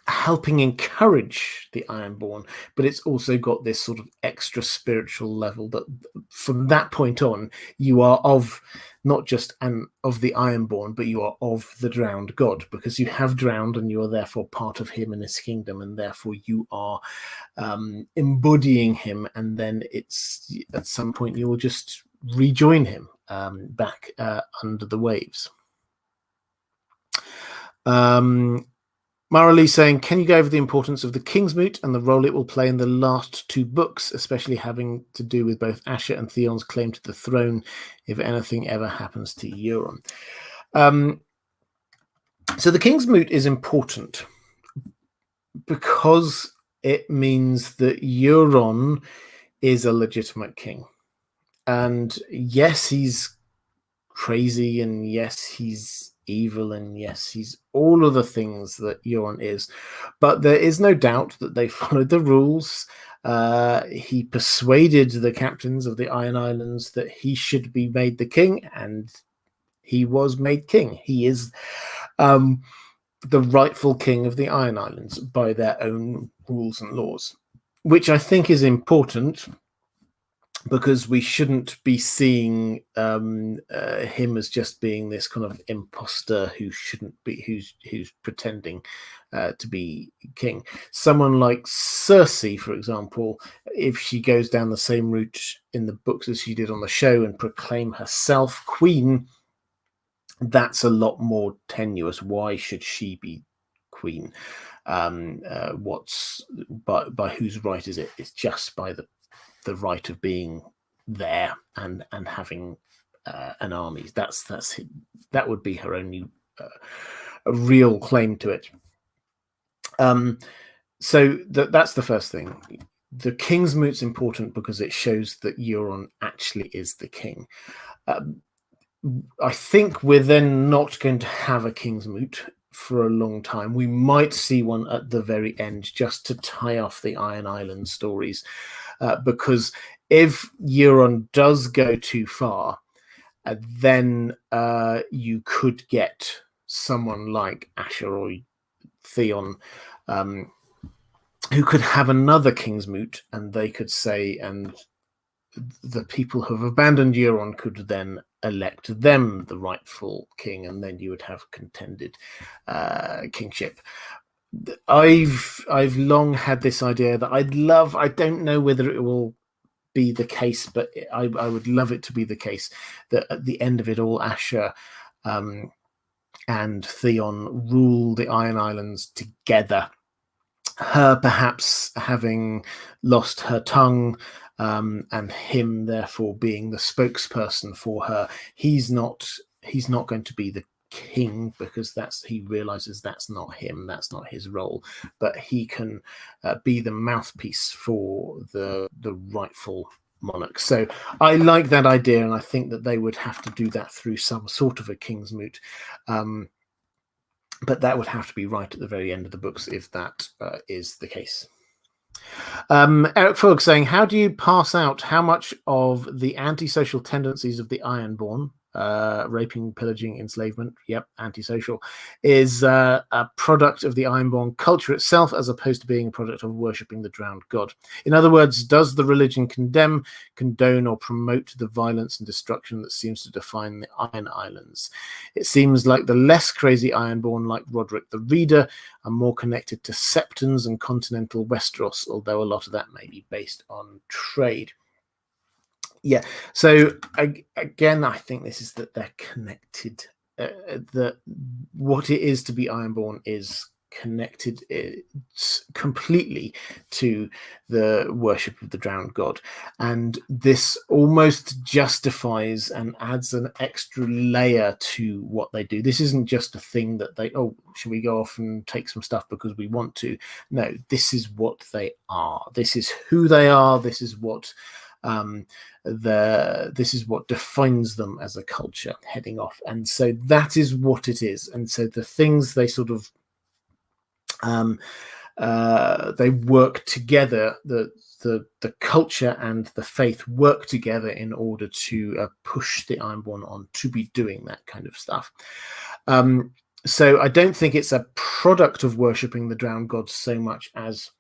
helping encourage the Ironborn, but it's also got this sort of extra spiritual level that from that point on you are of not just of the Ironborn, but you are of the drowned god, because you have drowned and you are therefore part of him and his kingdom, and therefore you are embodying him, and then it's at some point you will just rejoin him back under the waves. Mara Lee saying, can you go over the importance of the kingsmoot and the role it will play in the last 2 books, especially having to do with both Asher and Theon's claim to the throne if anything ever happens to Euron? So the kingsmoot is important because it means that Euron is a legitimate king. And yes, he's crazy, and yes, he's evil, and yes, he's all of the things that Euron is, but there is no doubt that they followed the rules. He persuaded the captains of the Iron Islands that he should be made the king, and he was made king. He is the rightful king of the Iron Islands by their own rules and laws, which I think is important, because we shouldn't be seeing him as just being this kind of imposter who shouldn't be, who's pretending to be king. Someone like Cersei, for example, if she goes down the same route in the books as she did on the show and proclaim herself queen, that's a lot more tenuous. Why should she be queen? What's by whose right is it? It's just by the right of being there and having an army. That would be her only a real claim to it. So that's the first thing. The kingsmoot's important because it shows that Euron actually is the king. I think we're then not going to have a kingsmoot for a long time. We might see one at the very end just to tie off the Iron Island stories, because if Euron does go too far, then you could get someone like Asher or Theon who could have another kingsmoot, and they could say, and the people who have abandoned Euron could then elect them the rightful king, and then you would have contended kingship. I've long had this idea that I don't know whether it will be the case, but I would love it to be the case that at the end of it all, Asher and Theon rule the Iron Islands together. Her perhaps having lost her tongue, and him therefore being the spokesperson for her. He's not going to be the king, because he realizes that's not him, that's not his role, but he can be the mouthpiece for the rightful monarch. So I like that idea, and I think that they would have to do that through some sort of a kingsmoot, but that would have to be right at the very end of the books if that is the case. Eric Fogg saying, how do you pass out how much of the antisocial tendencies of the Ironborn, raping, pillaging, enslavement, antisocial, is a product of the Ironborn culture itself, as opposed to being a product of worshipping the drowned god? In other words, does the religion condemn, condone, or promote the violence and destruction that seems to define the Iron Islands? It seems like the less crazy Ironborn, like Roderick the Reader, are more connected to septons and continental Westeros, although a lot of that may be based on trade. Yeah, so again, I think this is that they're connected. That what it is to be Ironborn is connected completely to the worship of the drowned god, and this almost justifies and adds an extra layer to what they do. This isn't just a thing that they, should we go off and take some stuff because we want to? No, this is what they are. This is who they are. This is what this is what defines them as a culture heading off, and so that is what it is. And so the things they sort of they work together, the culture and the faith work together in order to push the Ironborn on to be doing that kind of stuff. So I don't think it's a product of worshipping the drowned god so much as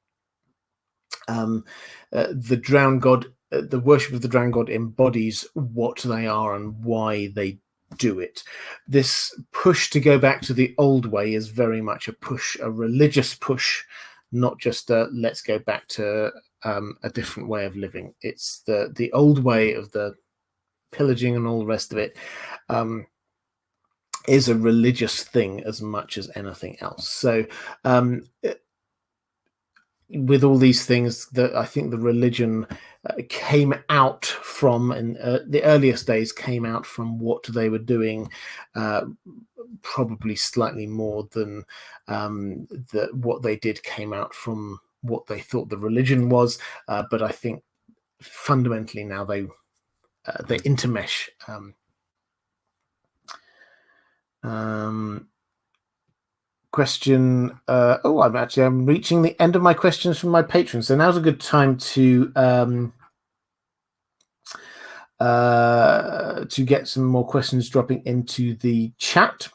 the drowned god, the worship of the drowned god embodies what they are and why they do it. This push to go back to the old way is very much a religious push, not just let's go back to a different way of living. It's the old way of the pillaging and all the rest of it. Is a religious thing as much as anything else. So with all these things, I think the religion came out from, in the earliest days, came out from what they were doing, probably slightly more than what they did came out from what they thought the religion was. But I think fundamentally now they intermesh. Question. I'm reaching the end of my questions from my patrons, so now's a good time to get some more questions dropping into the chat.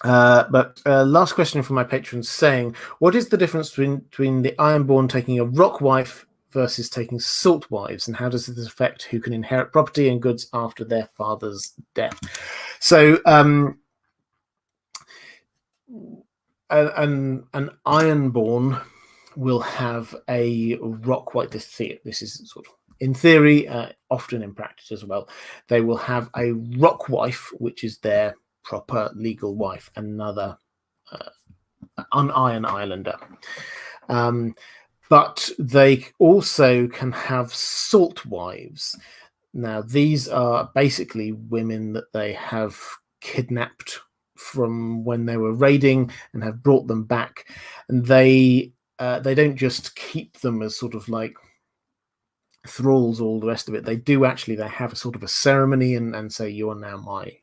But last question from my patrons saying, what is the difference between the Ironborn taking a rock wife versus taking salt wives, and how does this affect who can inherit property and goods after their father's death? So an Ironborn will have a rock wife. This is sort of in theory, often in practice as well. They will have a rock wife, which is their proper legal wife, another an Iron Islander. But they also can have salt wives. Now, these are basically women that they have kidnapped from when they were raiding and have brought them back, and they don't just keep them as sort of like thralls, all the rest of it. They have a sort of a ceremony and say, you are now my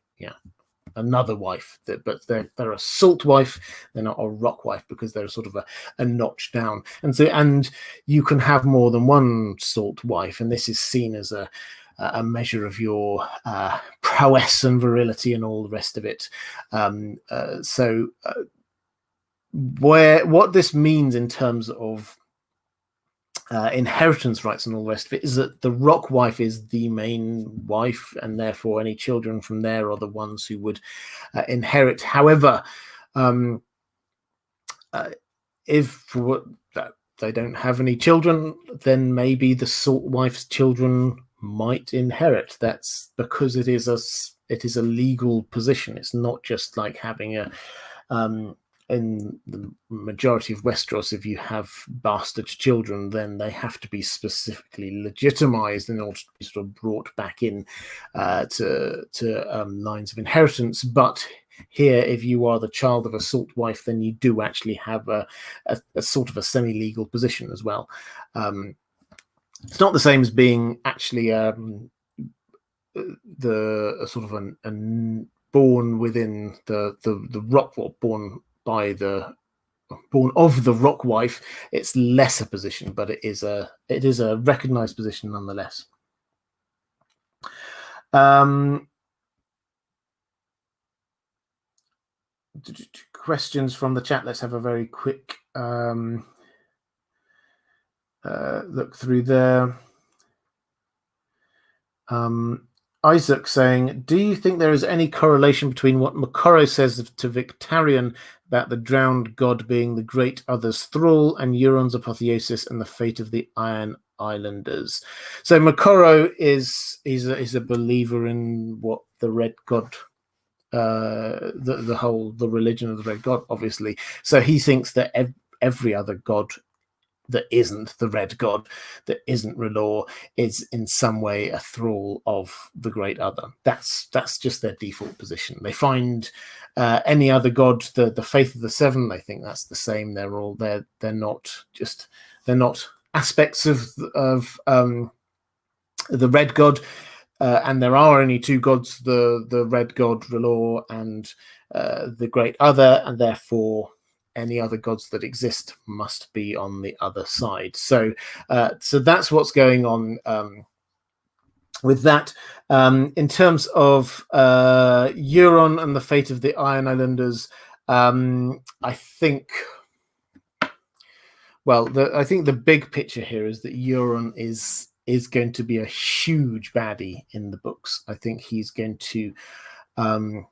another wife. But they're a salt wife, they're not a rock wife, because they're sort of a notch down. And you can have more than one salt wife, and this is seen as a measure of your prowess and virility and all the rest of it. What this means in terms of inheritance rights and all the rest of it is that the rock wife is the main wife, and therefore any children from there are the ones who would inherit. However, if they don't have any children, then maybe the salt wife's children might inherit. That's because it is a legal position. It's not just like having a in the majority of Westeros, if you have bastard children, then they have to be specifically legitimized in order to be sort of brought back in to lines of inheritance. But here, if you are the child of a salt wife, then you do actually have a sort of a semi-legal position as well. It's not the same as being actually sort of an born within the rock, born of the rock wife. It's less a position, but it is a recognized position nonetheless. Questions from the chat. Let's have a very quick look through there. Isaac saying, do you think there is any correlation between what Makoro says to Victarion about the drowned god being the great other's thrall and Euron's apotheosis and the fate of the Iron Islanders? So Makoro is a believer in what the Red God, the religion of the Red God, obviously. So he thinks that every other god that isn't the Red God, that isn't R'hllor, is in some way a thrall of the Great Other. That's just their default position. They find any other god, the Faith of the Seven, they think that's the same. They're not aspects of the Red God, and there are only two gods: the Red God R'hllor and the Great Other, and therefore any other gods that exist must be on the other side. So that's what's going on with that. In terms of Euron and the fate of the Iron Islanders, I think the big picture here is that Euron is is going to be a huge baddie in the books. I think he's going to, and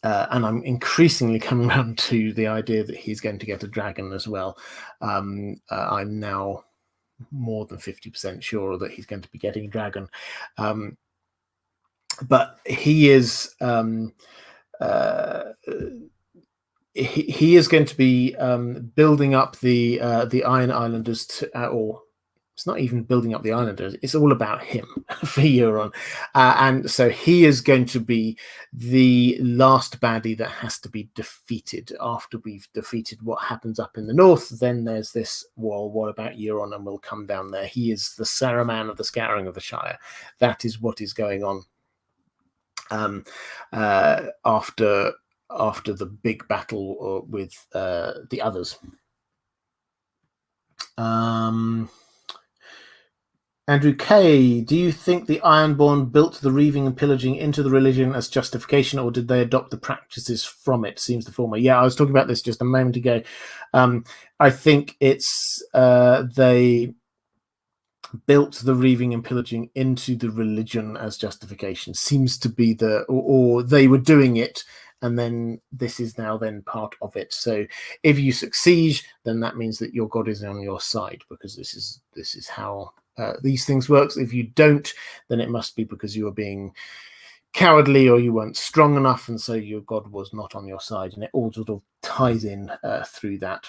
I'm increasingly coming around to the idea that he's going to get a dragon as well. I'm now more than 50% sure that he's going to be getting a dragon. But he is he is going to be building up the Iron Islanders, or it's not even building up the Islanders. It's all about him for Euron, and so he is going to be the last baddie that has to be defeated. After we've defeated what happens up in the north, then there's this, well, what about Euron? And we'll come down there. He is the Saruman of the Scouring of the Shire. That is what is going on after the big battle with the others. Andrew K, do you think the Ironborn built the reaving and pillaging into the religion as justification, or did they adopt the practices from it? Seems the former. Yeah, I was talking about this just a moment ago. I think it's they built the reaving and pillaging into the religion as justification. Seems to be or they were doing it, and then this is now then part of it. So if you succeed, then that means that your god is on your side, because this is how these things works. If you don't, then it must be because you are being cowardly or you weren't strong enough, and so your god was not on your side, and it all sort of ties in through that.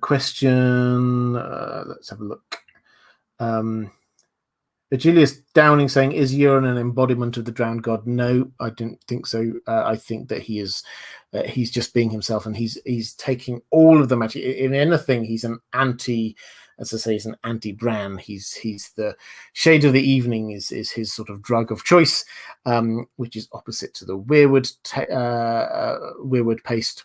Question, let's have a look. Julius Downing saying, is Euron an embodiment of the drowned god? No, I didn't think so. I think that he is he's just being himself, and he's taking all of the magic. In anything, he's an anti, as I say, he's an anti-Bran. He's the shade of the evening is his sort of drug of choice, which is opposite to the weirwood paste.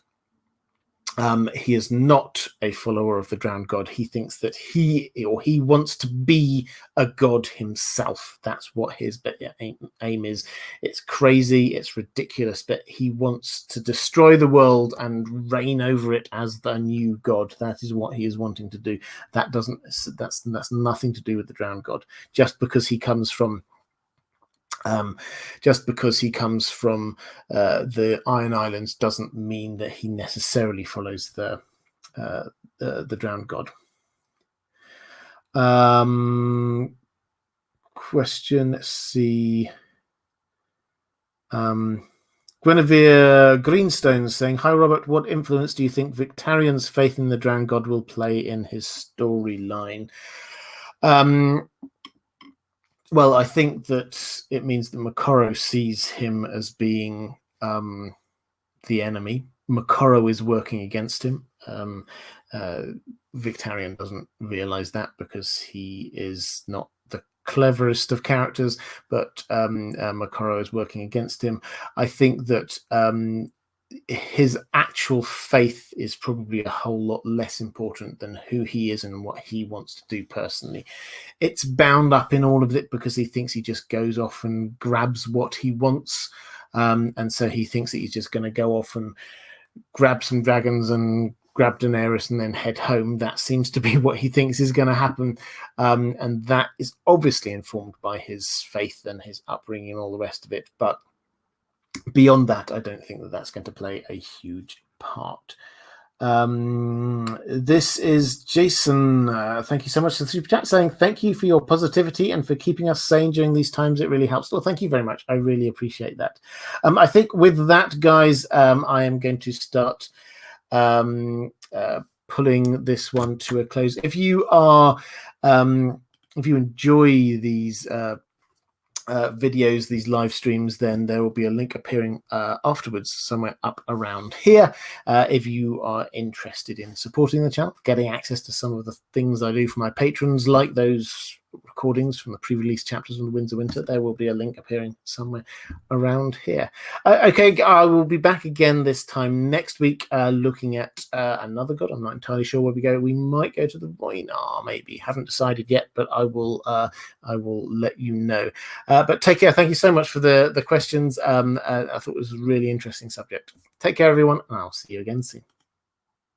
He is not a follower of the drowned god. He thinks that he wants to be a god himself. That's what his aim is. It's crazy, it's ridiculous, but he wants to destroy the world and reign over it as the new god. That is what he is wanting to do. That's nothing to do with the drowned god. Just because he comes from the Iron Islands doesn't mean that he necessarily follows the drowned god. Question, let's see. Guinevere Greenstone saying, hi Robert, what influence do you think Victarion's faith in the drowned god will play in his storyline? Well, I think that it means that makoro sees him as being the enemy. Makoro is working against him. Victarion doesn't realize that because he is not the cleverest of characters, but makoro is working against him. I think that his actual faith is probably a whole lot less important than who he is and what he wants to do personally. It's bound up in all of it because he thinks he just goes off and grabs what he wants, and so he thinks that he's just going to go off and grab some dragons and grab Daenerys and then head home. That seems to be what he thinks is going to happen, and that is obviously informed by his faith and his upbringing and all the rest of it, but beyond that, I don't think that that's going to play a huge part. This is Jason. Thank you so much for the super chat, saying thank you for your positivity and for keeping us sane during these times. It really helps. Well, thank you very much. I really appreciate that. I think with that, guys, I am going to start pulling this one to a close. If you enjoy these videos, these live streams, then there will be a link appearing afterwards somewhere up around here if you are interested in supporting the channel, getting access to some of the things I do for my patrons, like those recordings from the pre-release chapters on the Winds of Winter. There will be a link appearing somewhere around here. Okay, I will be back again this time next week looking at another god. I'm not entirely sure where we go. We might go to the Voinar, maybe. Haven't decided yet, but I will let you know. But take care. Thank you so much for the questions. I thought it was a really interesting subject. Take care, everyone, and I'll see you again soon.